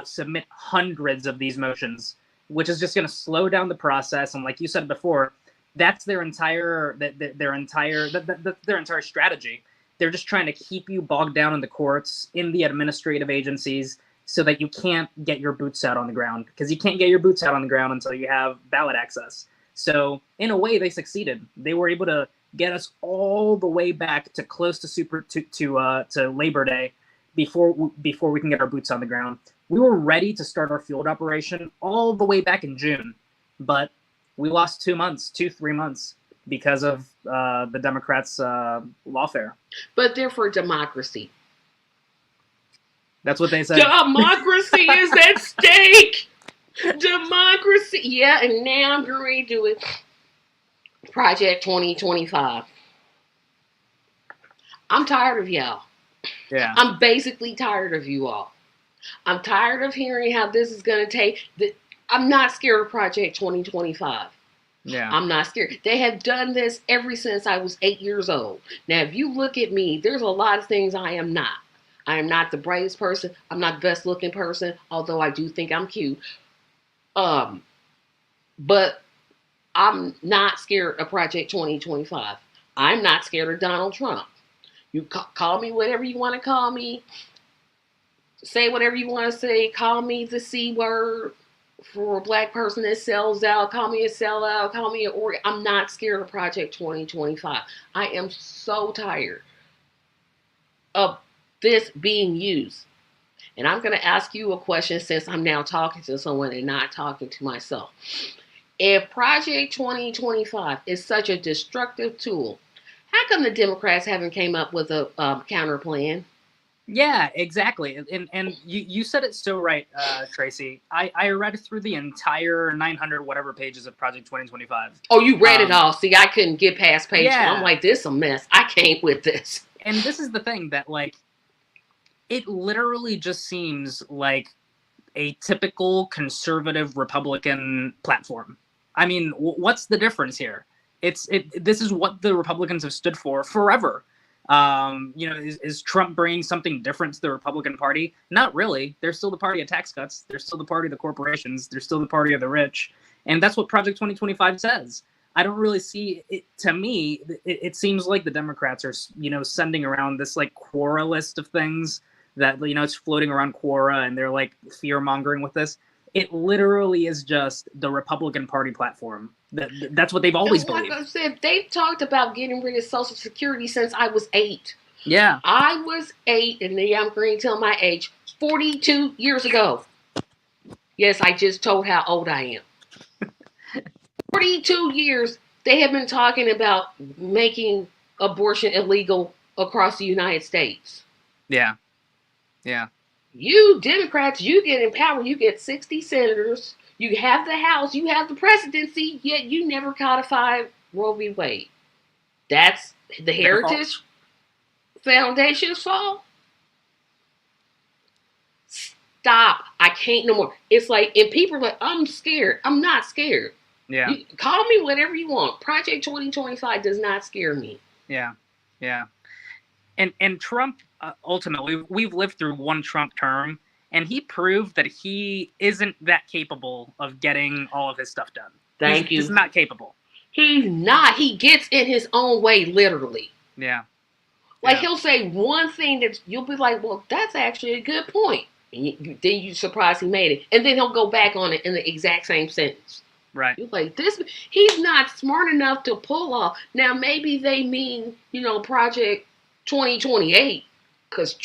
submit hundreds of these motions, which is just going to slow down the process. And like you said before, that's their entire strategy. They're just trying to keep you bogged down in the courts, in the administrative agencies, so that you can't get your boots out on the ground, because you can't get your boots out on the ground until you have ballot access. So in a way, they succeeded. They were able to get us all the way back to close to Labor Day before we can get our boots on the ground. We were ready to start our field operation all the way back in June, but we lost 3 months because of the Democrats' lawfare. But they're for democracy. That's what they say. Democracy is at stake. Democracy. Yeah, and now I'm going to do it. Project 2025. I'm tired of y'all. Yeah. I'm basically tired of you all. I'm tired of hearing how this is going to take. I'm not scared of Project 2025. Yeah. I'm not scared. They have done this ever since I was 8 years old. Now, if you look at me, there's a lot of things I am not. I am not the brightest person. I'm not the best looking person, although I do think I'm cute. But I'm not scared of Project 2025. I'm not scared of Donald Trump. You call me whatever you want to call me. Say whatever you want to say. Call me the C word for a black person that sells out. Call me a sellout. Call me an organ. I'm not scared of Project 2025. I am so tired of this being used. And I'm going to ask you a question since I'm now talking to someone and not talking to myself. If Project 2025 is such a destructive tool, how come the Democrats haven't came up with a counter plan? Yeah, exactly. And you said it so right, Tracy. I read through the entire 900 whatever pages of Project 2025. Oh, you read it all. See, I couldn't get past page 2. Yeah. I'm like, this is a mess. I can't with this. And this is the thing that, like, it literally just seems like a typical conservative Republican platform. I mean, what's the difference here? This is what the Republicans have stood for forever. Is Trump bringing something different to the Republican Party? Not really. They're still the party of tax cuts. They're still the party of the corporations. They're still the party of the rich. And that's what Project 2025 says. I don't really see it. To me, it seems like the Democrats are, sending around this like Quora list of things that, it's floating around Quora, and they're like fear mongering with this. It literally is just the Republican Party platform. That's what they've always believed. Like I said, they've talked about getting rid of Social Security since I was 8. Yeah. I was 8, and I'm going to tell my age, 42 years ago. Yes, I just told how old I am. 42 years, they have been talking about making abortion illegal across the United States. Yeah. Yeah. You Democrats, you get in power, you get 60 senators, you have the House, you have the presidency, yet you never codified Roe v. Wade. That's the Heritage Foundation's fault? Stop. I can't no more. It's like, and people are like, I'm scared. I'm not scared. Yeah. You call me whatever you want. Project 2025 does not scare me. Yeah. Yeah. And Trump, ultimately, we've lived through one Trump term, and he proved that he isn't that capable of getting all of his stuff done. Thank you. He's not capable. He's not. He gets in his own way, literally. Yeah. Like, he'll say one thing that you'll be like, well, that's actually a good point. And then you're surprised he made it. And then he'll go back on it in the exact same sentence. Right. You're like, he's not smart enough to pull off. Now, maybe they mean, Project 2028, because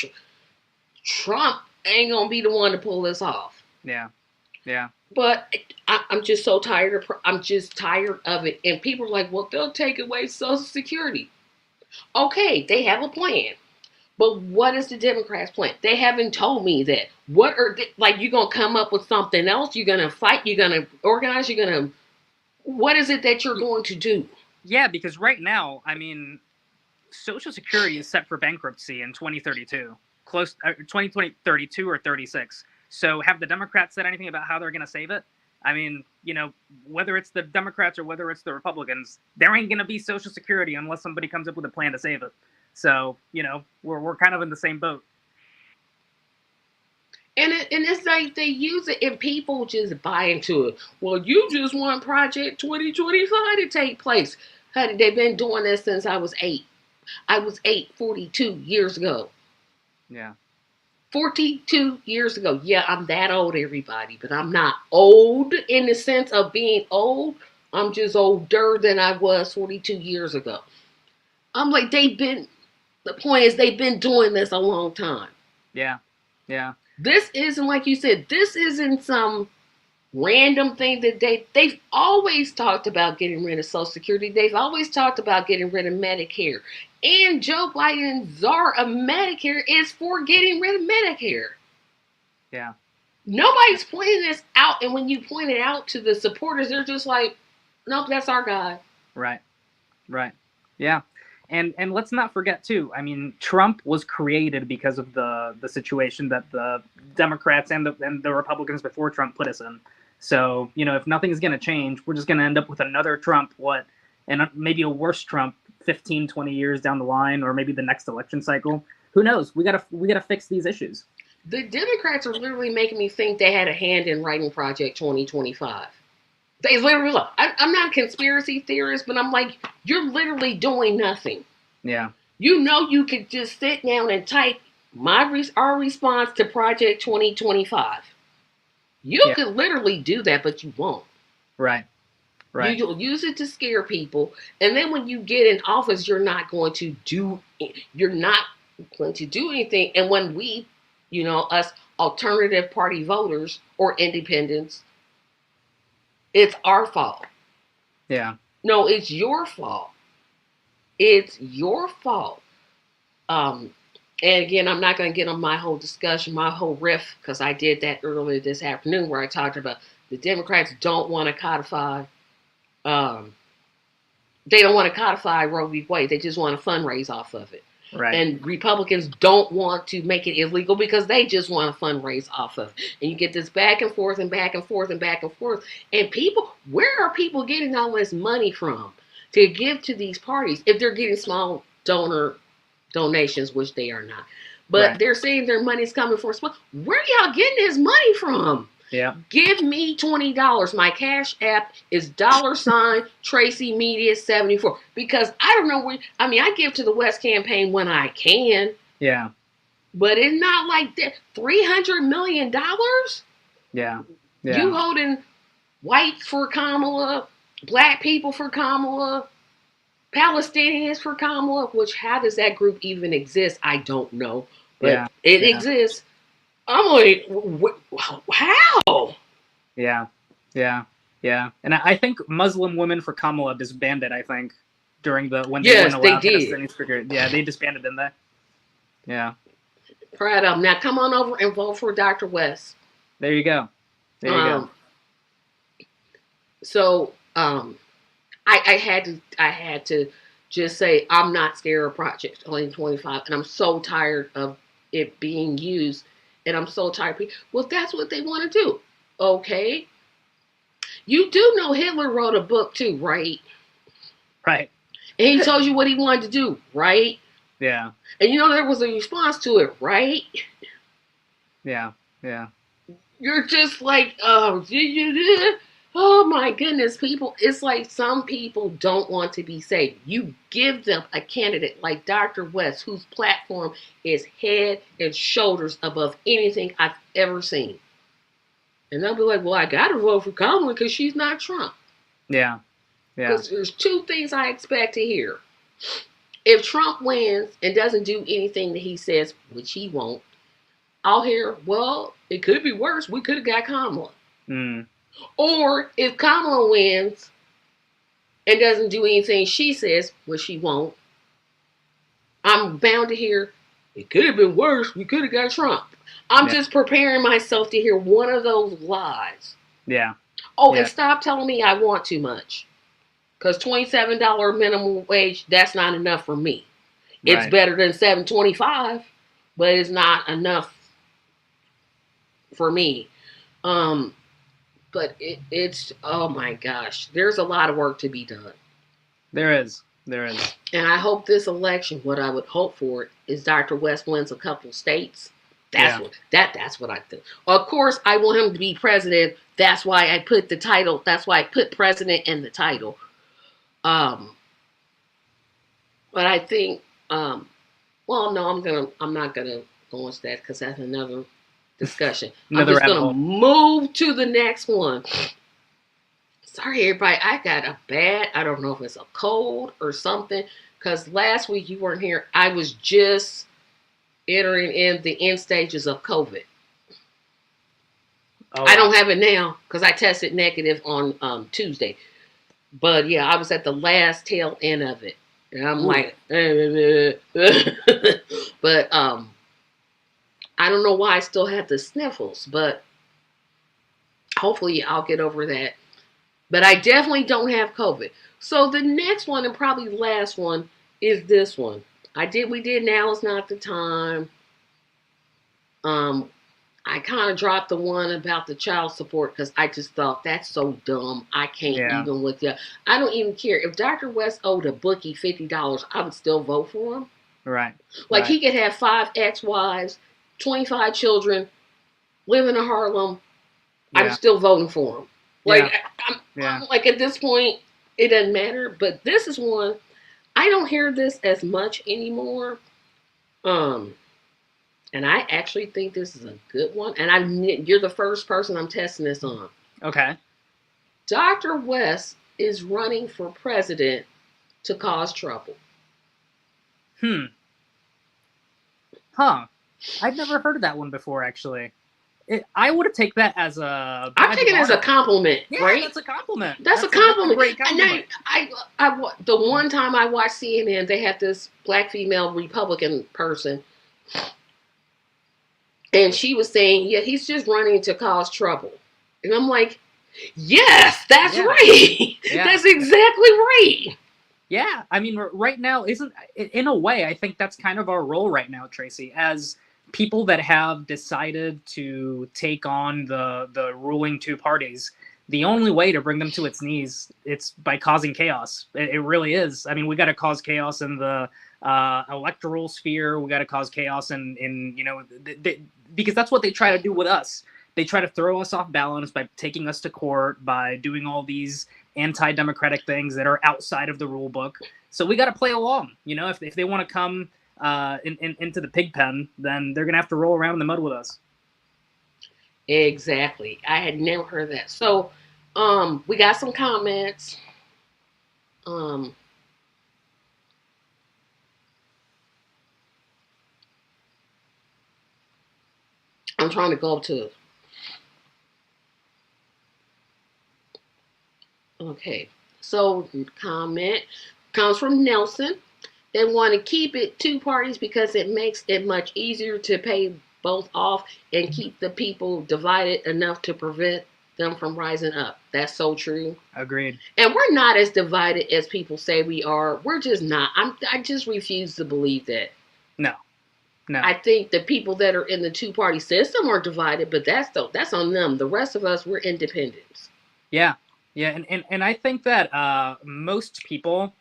Trump ain't going to be the one to pull this off. Yeah. Yeah. But I'm just so tired of it. And people are like, well, they'll take away Social Security. Okay, they have a plan. But what is the Democrats' plan? They haven't told me that. What are you going to come up with something else? You're going to fight? You're going to organize? What is it that you're going to do? Yeah, because right now, I mean, Social Security is set for bankruptcy in 2032. 2032 or 36. So have the Democrats said anything about how they're going to save it? I mean, whether it's the Democrats or whether it's the Republicans, there ain't going to be Social Security unless somebody comes up with a plan to save it. So, we're kind of in the same boat. And it's like they use it and people just buy into it. Well, you just want Project 2025 to take place. Honey, they've been doing this since I was 8. I was 42 years ago. Yeah. 42 years ago. Yeah, I'm that old, everybody. But I'm not old in the sense of being old. I'm just older than I was 42 years ago. I'm like, the point is they've been doing this a long time. Yeah. Yeah. This isn't, like you said, this isn't some random thing that they've always talked about getting rid of Social Security. They've always talked about getting rid of Medicare. And Joe Biden's czar of Medicare is for getting rid of Medicare. Yeah. Nobody's pointing this out, and when you point it out to the supporters, they're just like, nope, that's our guy. Right. Right. Yeah. And let's not forget too. I mean, Trump was created because of the situation that the Democrats and the Republicans before Trump put us in. So, you know, if nothing's going to change, we're just going to end up with another Trump, and maybe a worse Trump 15, 20 years down the line, or maybe the next election cycle. Who knows? We gotta fix these issues. The Democrats are literally making me think they had a hand in writing Project 2025. They literally, look, I'm not a conspiracy theorist, but I'm like, you're literally doing nothing. Yeah. You know, you could just sit down and type our response to Project 2025. You could literally do that, but you won't. Right. Right. You'll use it to scare people, and then when you get in office, you're not going to do anything. And when we, us alternative party voters or independents, it's our fault. Yeah. No, it's your fault. It's your fault. And again, I'm not going to get on my whole discussion, my whole riff, because I did that earlier this afternoon where I talked about the Democrats don't want to codify. They don't want to codify Roe v. Wade. They just want to fundraise off of it. Right. And Republicans don't want to make it illegal because they just want to fundraise off of it. And you get this back and forth and back and forth and back and forth. And people, where are people getting all this money from to give to these parties if they're getting small donations, which they are not? But they're saying their money's coming for small. Where are y'all getting this money from? Yeah. Give me $20. My Cash App is $Tracy Media 74. Because I don't know where. I mean, I give to the West campaign when I can. Yeah. But it's not like that. $300 million? Yeah. You holding whites for Kamala, black people for Kamala, Palestinians for Kamala. Which, how does that group even exist? I don't know. But it exists. I'm like, how? Yeah. And I think Muslim Women for Kamala disbanded, I think, during when they weren't allowed Palestinian speaker. Yeah, they disbanded, didn't they? Yeah. Proud of them. Now come on over and vote for Dr. West. There you go. So, I had to just say I'm not scared of Project 2025, and I'm so tired of it being used. And I'm so tired. Well, that's what they want to do. Okay. You do know Hitler wrote a book too, right? Right. And he told you what he wanted to do, right? Yeah. And there was a response to it, right? Yeah. You're just like, oh my goodness, people. It's like some people don't want to be saved. You give them a candidate like Dr. West, whose platform is head and shoulders above anything I've ever seen. And they'll be like, well, I got to vote for Kamala because she's not Trump. Yeah. Because there's two things I expect to hear. If Trump wins and doesn't do anything that he says, which he won't, I'll hear, well, it could be worse. We could have got Kamala. Or if Kamala wins and doesn't do anything she says, which she won't, I'm bound to hear, it could have been worse. We could have got Trump. I'm just preparing myself to hear one of those lies. Yeah. Oh, and stop telling me I want too much. Because $27 minimum wage, that's not enough for me. It's better than $7.25, but it's not enough for me. But it's, oh my gosh, there's a lot of work to be done. There is. And I hope this election, what I would hope for is Dr. West wins a couple states. That's what I think. Of course, I want him to be president. That's why I put the title. That's why I put president in the title. But I think, well, no, I'm not gonna go into that because that's another discussion. I'm just gonna move to the next one. Sorry, everybody. I got I don't know if it's a cold or something. because last week you weren't here. I was just entering in the end stages of COVID. Oh, I don't have it now because I tested negative on Tuesday. But yeah, I was at the last tail end of it. And I'm Ooh. like, but I don't know why I still have the sniffles, but hopefully I'll get over that. But I definitely don't have COVID. So the next one and probably the last one is this one. We did Now Is Not the Time. Um, I kind of dropped the one about the child support because I just thought that's so dumb. I can't even with you. I don't even care. If Dr. West owed a bookie $50, I would still vote for him. Right. Like he could have 5 ex-wives, 25 children, live in Harlem. Yeah. I'm still voting for him. Like I'm like at this point, it doesn't matter. But this is one I don't hear this as much anymore. And I actually think this is a good one. And you're the first person I'm testing this on. Okay. Dr. West is running for president to cause trouble. Huh. I've never heard of that one before, actually. I would have taken that as a... I'm taking it as a compliment, right? That's a compliment. That's a compliment. A great compliment. And the one time I watched CNN, they had this black female Republican person, and she was saying, yeah, he's just running to cause trouble. And I'm like, yes, that's right. Yeah. That's exactly right. Yeah, I mean, right now, in a way, I think that's kind of our role right now, Tracy, as people that have decided to take on the ruling two parties. The only way to bring them to its knees, it's by causing chaos. It really is. I mean, we got to cause chaos in the electoral sphere. We got to cause chaos in because that's what they try to do with us. They try to throw us off balance by taking us to court, by doing all these anti-democratic things that are outside of the rule book. So we got to play along. If they want to come into the pig pen, then they're going to have to roll around in the mud with us. Exactly. I had never heard that. So we got some comments. I'm trying to go to... Okay. So comment comes from Nelson. They want to keep it two parties because it makes it much easier to pay both off and keep the people divided enough to prevent them from rising up. That's so true. Agreed. And we're not as divided as people say we are. We're just not. I just refuse to believe that. No. I think the people that are in the two-party system are divided, but that's on them. The rest of us, we're independents. Yeah. Yeah, and I think that most people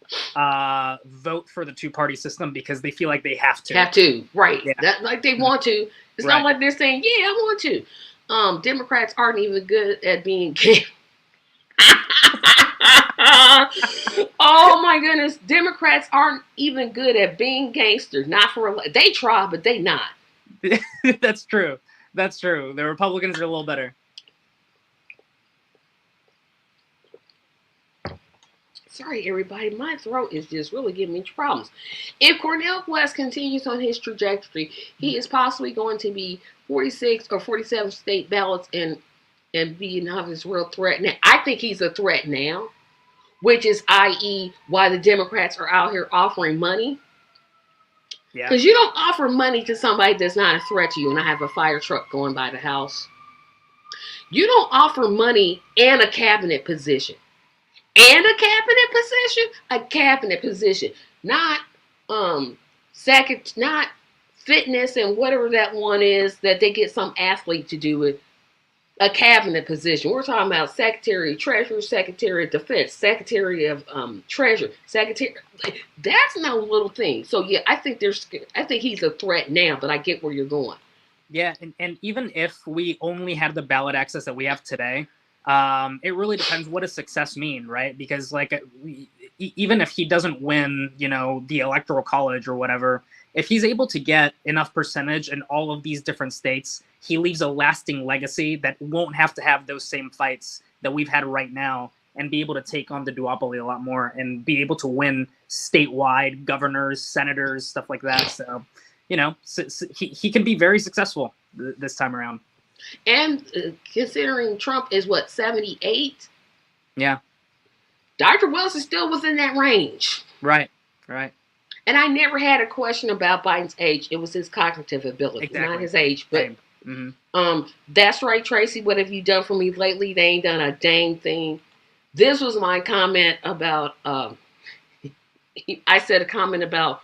vote for the two-party system because they feel like they have to. Have to, right. Yeah. Like they want to. It's not like they're saying, yeah, I want to. Democrats aren't even good at being... Oh my goodness. Democrats aren't even good at being gangsters. Not for... They try, but they not. That's true. That's true. The Republicans are a little better. Sorry, everybody. My throat is just really giving me problems. If Cornel West continues on his trajectory, he is possibly going to be 46 or 47 state ballots and be not this real threat. Now, I think he's a threat now, which is i.e. why the Democrats are out here offering money. Yeah. Because you don't offer money to somebody that's not a threat to you, and I have a fire truck going by the house. You don't offer money and a cabinet position. And a cabinet position, not not fitness and whatever that one is that they get some athlete to do it. A cabinet position. We're talking about Secretary of Treasury, Secretary of Defense, Secretary of Treasury, Secretary. That's no little thing. So yeah, I think he's a threat now, but I get where you're going. Yeah, and even if we only had the ballot access that we have today. It really depends what does success mean, right? Because even if he doesn't win, the electoral college or whatever, if he's able to get enough percentage in all of these different states, he leaves a lasting legacy that won't have to have those same fights that we've had right now and be able to take on the duopoly a lot more and be able to win statewide governors, senators, stuff like that. So, he can be very successful this time around. And considering Trump is 78? Yeah. Dr. Wells is still within that range. Right. And I never had a question about Biden's age. It was his cognitive ability, not his age. But that's right, Tracy. What have you done for me lately? They ain't done a dang thing. This was my comment about. I said a comment about.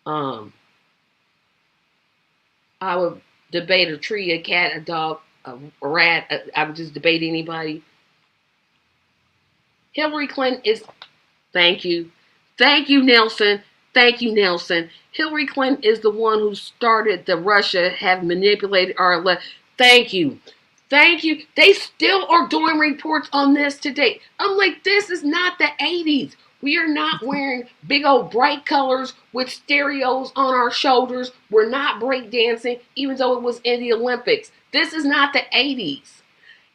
I would debate a tree, a cat, a dog, a rat. I would just debate anybody. Hillary Clinton is. Thank you, Nelson. Thank you, Nelson. Hillary Clinton is the one who started the Russia have manipulated our election. Thank you. They still are doing reports on this today. I'm like, this is not the 80s. We are not wearing big old bright colors with stereos on our shoulders. We're not breakdancing, even though it was in the Olympics. This is not the 80s.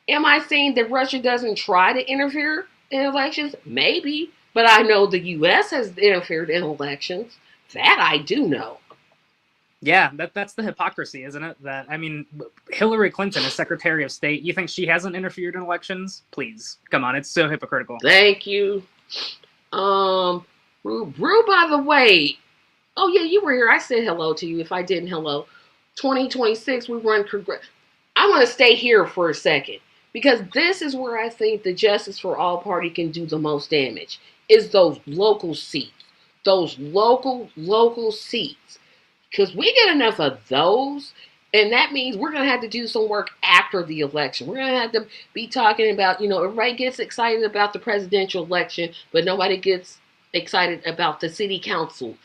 Am I saying that Russia doesn't try to interfere in elections? Maybe. But I know the U.S. has interfered in elections. That I do know. Yeah, that's the hypocrisy, isn't it? Hillary Clinton is Secretary of State. You think she hasn't interfered in elections? Please, come on, it's so hypocritical. Thank you. Rue, by the way, oh yeah, you were here. I said hello to you. If I didn't, hello. 2026, we run Congress. I want to stay here for a second because this is where I think the Justice for All Party can do the most damage. Is those local seats. Those local seats. Because we get enough of those, and that means we're going to have to do some work after the election. We're going to have to be talking about, everybody gets excited about the presidential election, but nobody gets excited about the city council,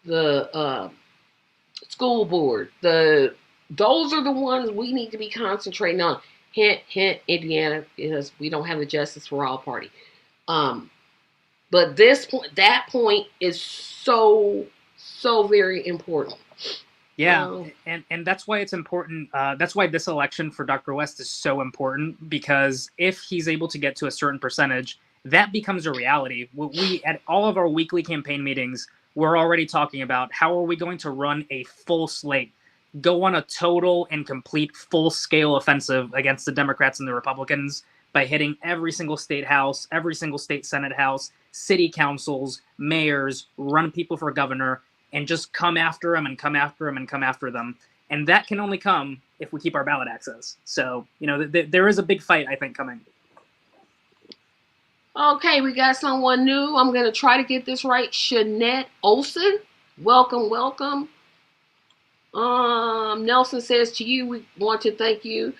the school board. Those are the ones we need to be concentrating on. Hint, hint, Indiana, because we don't have a Justice for All Party. But that point is so very important. Yeah, and that's why it's important. That's why this election for Dr. West is so important, because if he's able to get to a certain percentage, that becomes a reality. We at all of our weekly campaign meetings, we're already talking about how are we going to run a full slate, go on a total and complete full-scale offensive against the Democrats and the Republicans by hitting every single state house, every single state senate house, city councils, mayors, run people for governor, and just come after them and come after them and come after them. And that can only come if we keep our ballot access. So, there is a big fight, I think, coming. Okay, we got someone new. I'm going to try to get this right. Shanette Olson. Welcome. Nelson says to you, we want to thank you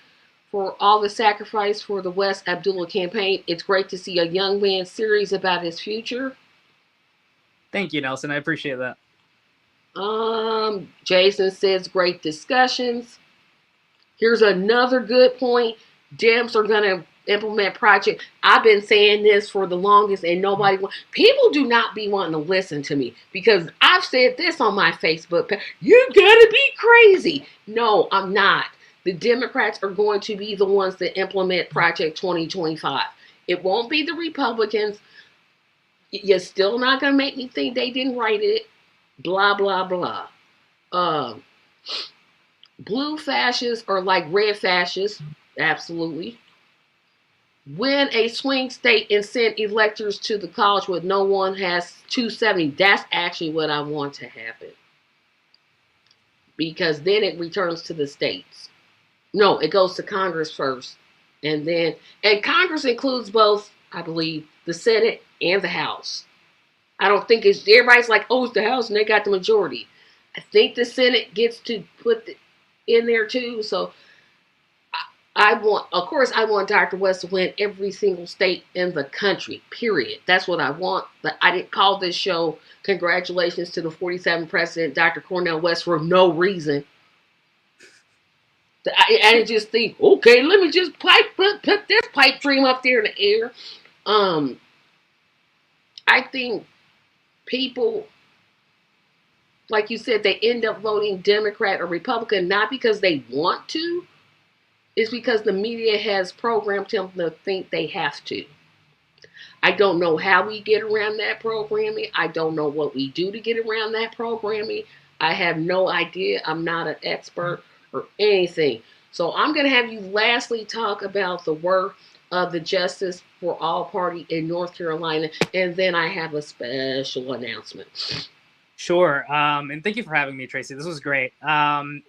for all the sacrifice for the West Abdullah campaign. It's great to see a young man serious about his future. Thank you, Nelson. I appreciate that. Jason says great discussions. Here's another good point. Dems are going to implement project. I've been saying this for the longest and people do not be wanting to listen to me because I've said this on my Facebook page. You gotta be crazy. No, I'm not. The Democrats are going to be the ones that implement Project 2025. It won't be the Republicans. You're still not going to make me think they didn't write it. Blah, blah, blah. Blue fascists are like red fascists. Absolutely. Win a swing state and send electors to the college where no one has 270. That's actually what I want to happen. Because then it returns to the states. No, it goes to Congress first. And Congress includes both, I believe, the Senate and the House. I don't think everybody's like, oh, it's the House and they got the majority. I think the Senate gets to put in there too. So I want Dr. West to win every single state in the country, period. That's what I want. But I didn't call this show Congratulations to the 47th President, Dr. Cornel West, for no reason. I didn't just think, okay, let me just put this pipe dream up there in the air. I think people, like you said, they end up voting Democrat or Republican, not because they want to. It's because the media has programmed them to think they have to. I don't know how we get around that programming. I don't know what we do to get around that programming. I have no idea. I'm not an expert or anything. So I'm going to have you lastly talk about the work of the Justice for All Party in North Carolina, and then I have a special announcement. Sure. And thank you for having me, Tracy. This was great.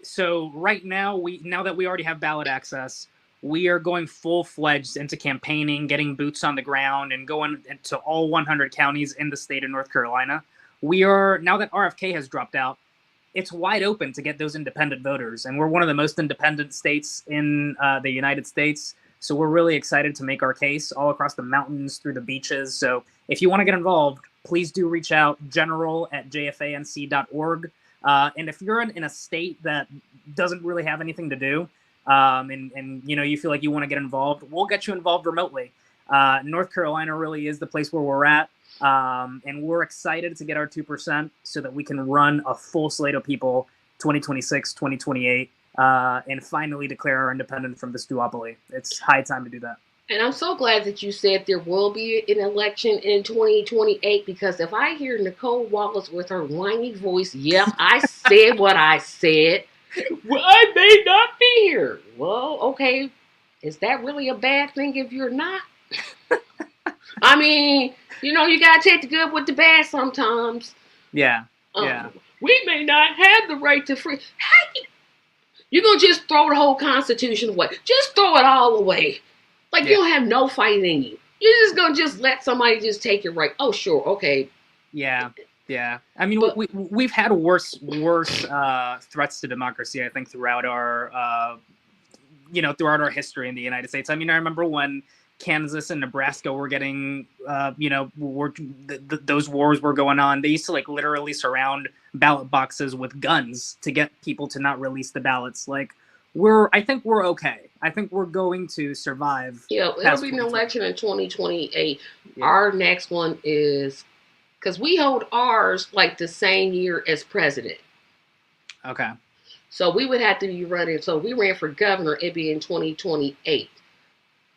So right now, now that we already have ballot access, we are going full fledged into campaigning, getting boots on the ground, and going into all 100 counties in the state of North Carolina. We are, now that RFK has dropped out, it's wide open to get those independent voters, and we're one of the most independent states in the United States. So we're really excited to make our case all across the mountains, through the beaches. So if you want to get involved, please do reach out, general@jfanc.org. And if you're in a state that doesn't really have anything to do, and you know, you feel like you want to get involved, we'll get you involved remotely. North Carolina really is the place where we're at. And we're excited to get our 2% so that we can run a full slate of people 2026, 2028, and finally declare our independence from this duopoly. It's high time to do that. And I'm so glad that you said there will be an election in 2028, because if I hear Nicole Wallace with her whiny voice, yep, I said what I said, well, I may not be here. Well, okay. Is that really a bad thing if you're not? I mean, you know, you gotta take the good with the bad sometimes. Yeah. Yeah. We may not have the right to free. You're gonna just throw the whole Constitution away. Just throw it all away. Like, you don't have no fight in you. You're just gonna just let somebody just take your right. Oh, sure, okay. Yeah. Yeah. I mean, we've had worse threats to democracy, I think, throughout our throughout our history in the United States. I mean, I remember when Kansas and Nebraska were getting, those wars were going on. They used to like literally surround ballot boxes with guns to get people to not release the ballots. Like, I think we're okay. I think we're going to survive. Yeah, it'll be an election in 2028. Yeah. Our next one is, because we hold ours like the same year as president. Okay. So we would have to be running. So we ran for governor, it'd be in 2028.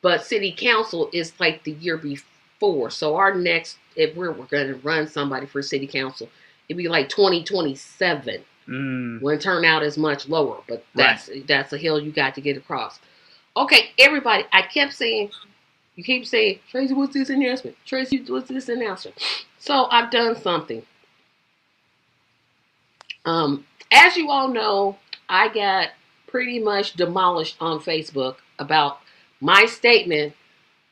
But city council is like the year before. So our next, if we're going to run somebody for city council, it'd be like 2027. When turnout is much lower. But that's a hill you got to get across. Okay, everybody, I kept saying, you keep saying, Tracy, what's this announcement? Tracy, what's this announcement? So I've done something. As you all know, I got pretty much demolished on Facebook about my statement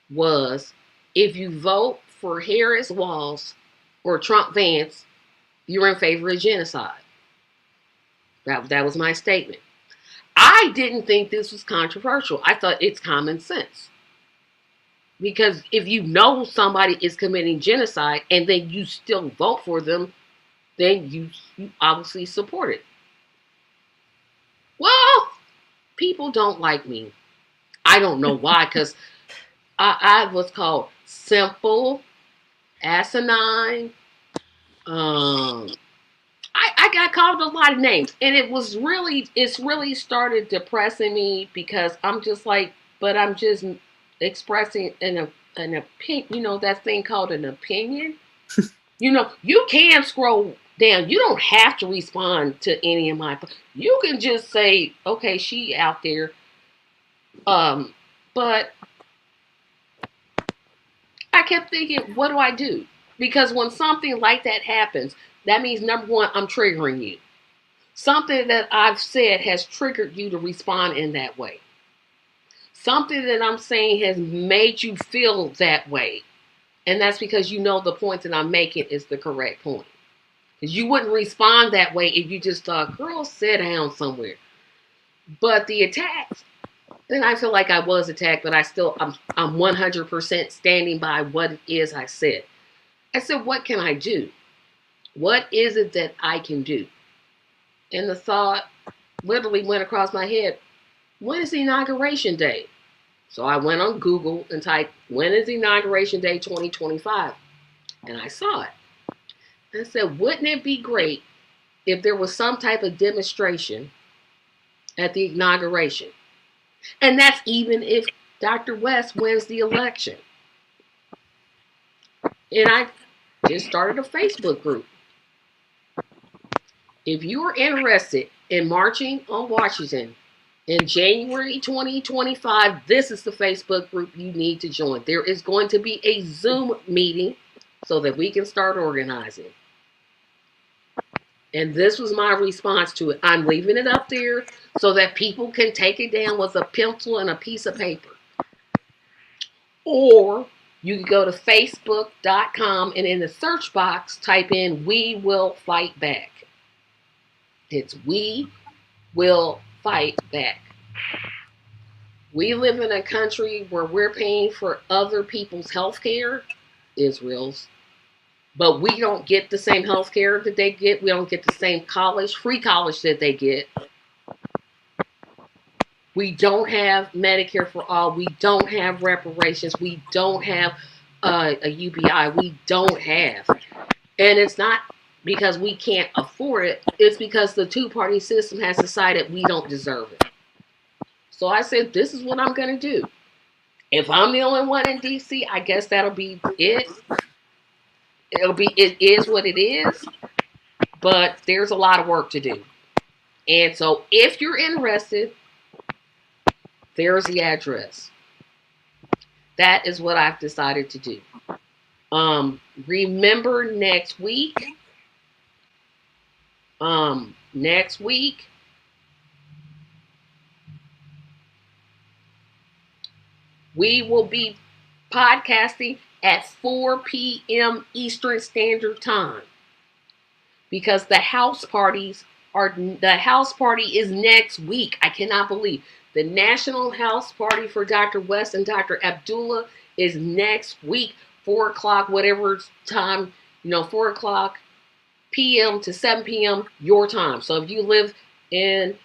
was, if you vote for Harris Walls or Trump Vance, you're in favor of genocide. That was my statement. I didn't think this was controversial. I thought it's common sense. Because if you know somebody is committing genocide and then you still vote for them, then you obviously support it. Well, people don't like me. I don't know why, because I was called simple, asinine. I got called a lot of names, and it's really started depressing me, because I'm just like, but I'm just expressing an opinion. You know, that thing called an opinion. You know, you can scroll down. You don't have to respond to any of my. You can just say, okay, she out there. But I kept thinking, what do I do? Because when something like that happens, that means, number one, I'm triggering you. Something that I've said has triggered you to respond in that way. Something that I'm saying has made you feel that way. And that's because you know the point that I'm making is the correct point. Because you wouldn't respond that way if you just thought, girl, sit down somewhere. But the attacks, then I feel like I was attacked, but I'm 100% standing by what it is I said. I said, what can I do? What is it that I can do? And the thought literally went across my head, when is the inauguration day? So I went on Google and typed, when is inauguration day 2025? And I saw it. I said, wouldn't it be great if there was some type of demonstration at the inauguration? And that's even if Dr. West wins the election. And I just started a Facebook group. If you are interested in marching on Washington in January 2025, this is the Facebook group you need to join. There is going to be a Zoom meeting so that we can start organizing. And this was my response to it. I'm leaving it up there so that people can take it down with a pencil and a piece of paper. Or you can go to facebook.com and in the search box type in "We Will Fight Back." It's "We Will Fight Back." We live in a country where we're paying for other people's health care, Israel's, but we don't get the same health care that they get. We don't get the same free college that they get. We don't have Medicare for all. We don't have reparations. We don't have a UBI. We don't have. And it's not because we can't afford it. It's because the two-party system has decided we don't deserve it. So I said, this is what I'm going to do. If I'm the only one in D.C., I guess that'll be it. It is what it is. But there's a lot of work to do. And so if you're interested, there's the address. That is what I've decided to do. Remember next week, we will be podcasting at 4 p.m. Eastern Standard Time because the house party is next week. I cannot believe the National House Party for Dr. West and Dr. Abdullah is next week, 4 o'clock, whatever time, 4 o'clock p.m. to 7 p.m. your time. So if you live in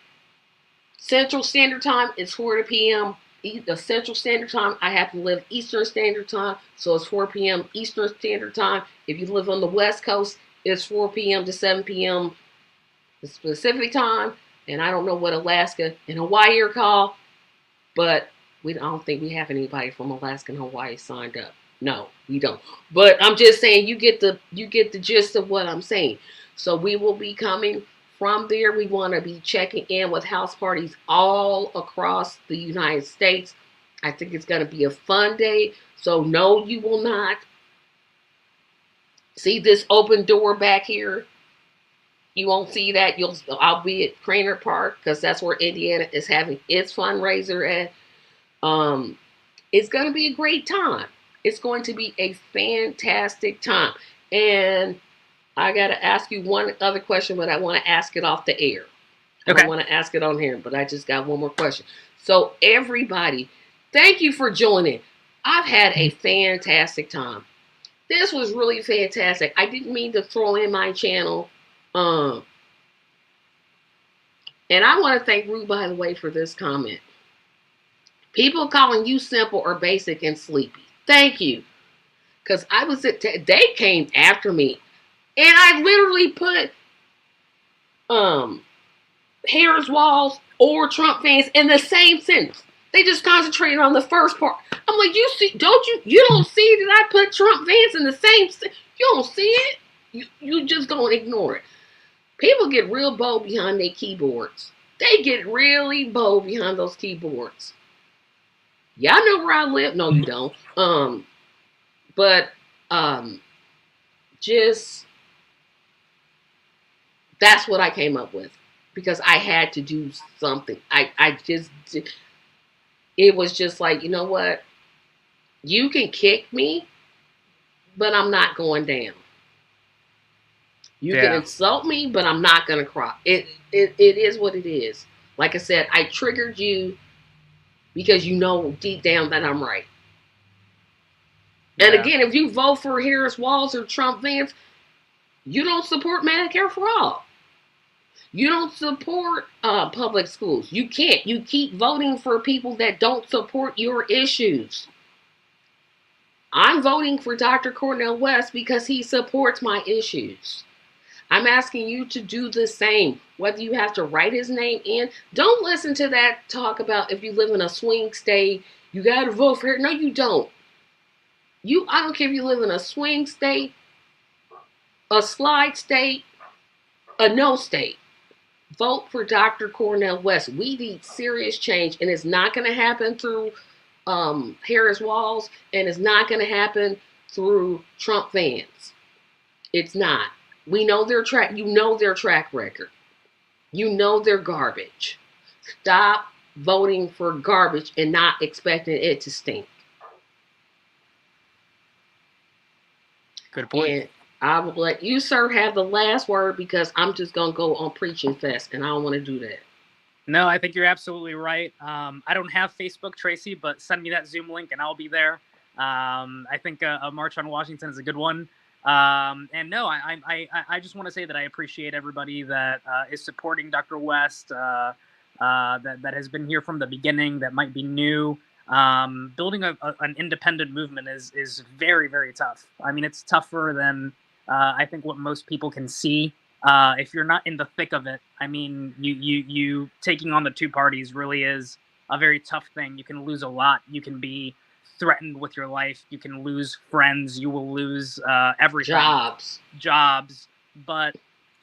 Central Standard Time, it's 4 p.m. The Central Standard Time. I happen to live Eastern Standard Time, so it's 4 p.m. Eastern Standard Time. If you live on the West Coast, it's 4 p.m. to 7 p.m. Pacific Time. And I don't know what Alaska and Hawaii are called, but I don't think we have anybody from Alaska and Hawaii signed up. No, we don't. But I'm just saying you get the gist of what I'm saying. So we will be coming from there. We want to be checking in with house parties all across the United States. I think it's going to be a fun day. So no, you will not see this open door back here. You won't see that. I'll be at Craner Park because that's where Indiana is having its fundraiser at. It's going to be a great time. It's going to be a fantastic time. And I got to ask you one other question, but I want to ask it off the air. Okay. I don't want to ask it on here, but I just got one more question. So everybody, thank you for joining. I've had a fantastic time. This was really fantastic. I didn't mean to throw in my channel. And I want to thank Rue, by the way, for this comment. People calling you simple or basic and sleepy. Thank you. Because they came after me. And I literally put Harris Walls or Trump fans in the same sentence. They just concentrated on the first part. I'm like, you don't see that I put Trump fans in the same sentence? You don't see it? You just gonna ignore it. People get real bold behind their keyboards. They get really bold behind those keyboards. Y'all know where I live? No, you don't. Just that's what I came up with because I had to do something. It was just like, you know what? You can kick me, but I'm not going down. You can insult me, but I'm not going to cry. It is what it is. Like I said, I triggered you because you know deep down that I'm right. Yeah. And again, if you vote for Harris Walls or Trump Vance, you don't support Medicare for all. You don't support public schools. You can't. You keep voting for people that don't support your issues. I'm voting for Dr. Cornel West because he supports my issues. I'm asking you to do the same. Whether you have to write his name in, don't listen to that talk about if you live in a swing state, you got to vote for it. No, you don't. I don't care if you live in a swing state, a slide state, a no state. Vote for Dr. Cornel West. We need serious change, and it's not going to happen through Harris Walls, and it's not going to happen through Trump fans. It's not. We know their track. You know their track record. You know they're garbage. Stop voting for garbage and not expecting it to stink. Good point. And I will let you, sir, have the last word because I'm just going to go on preaching fest, and I don't want to do that. No, I think you're absolutely right. I don't have Facebook, Tracy, but send me that Zoom link and I'll be there. I think a March on Washington is a good one. And no, I just want to say that I appreciate everybody that is supporting Dr. West, that has been here from the beginning, that might be new. Building an independent movement is very, very tough. I mean, it's tougher than I think what most people can see. If you're not in the thick of it, I mean, you taking on the two parties really is a very tough thing. You can lose a lot. You can be threatened with your life. You can lose friends. You will lose everything. Jobs. But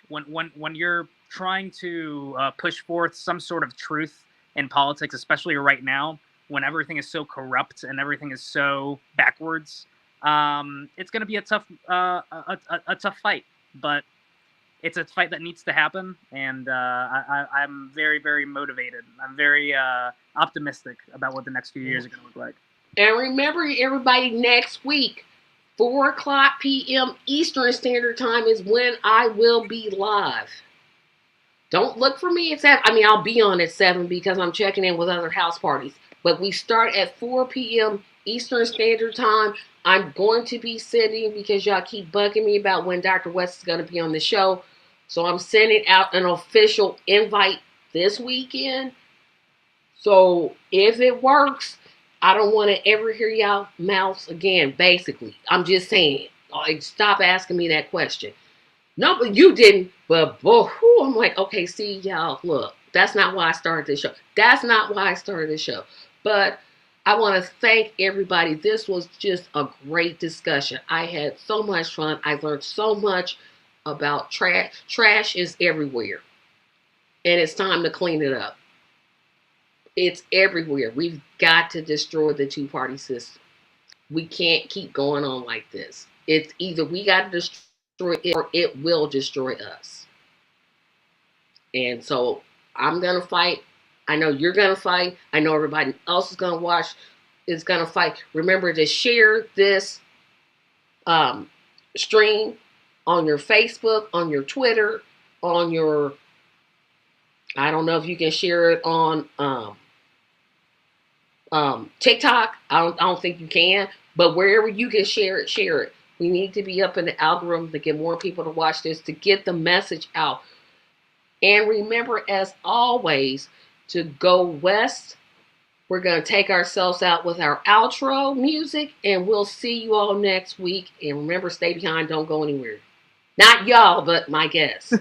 when you're trying to push forth some sort of truth in politics, especially right now, when everything is so corrupt and everything is so backwards, it's going to be a tough fight. But it's a fight that needs to happen, and I'm very, very motivated. I'm very optimistic about what the next few years are going to look like. And remember, everybody, next week, 4 o'clock p.m. Eastern Standard Time is when I will be live. Don't look for me at 7. I mean, I'll be on at 7 because I'm checking in with other house parties. But we start at 4 p.m. Eastern Standard Time. I'm going to be sending, because y'all keep bugging me about when Dr. West is going to be on the show. So I'm sending out an official invite this weekend. So if it works, I don't want to ever hear y'all mouths again, basically. I'm just saying. Like, stop asking me that question. No, but you didn't. But, I'm like, okay, see, y'all, look. That's not why I started this show. That's not why I started this show. But I want to thank everybody. This was just a great discussion. I had so much fun. I learned so much about trash. Trash is everywhere. And it's time to clean it up. It's everywhere. We've got to destroy the two-party system. We can't keep going on like this. It's either we got to destroy it or it will destroy us. And so I'm going to fight. I know you're going to fight. I know everybody else is going to watch, is going to fight. Remember to share this stream on your Facebook, on your Twitter, on your, I don't know if you can share it on TikTok. I don't think you can, but wherever you can share it, share it. We need to be up in the algorithm to get more people to watch this, to get the message out. And remember, as always, to go west. We're going to take ourselves out with our outro music, and we'll see you all next week. And remember, stay behind, don't go anywhere. Not y'all, but my guests.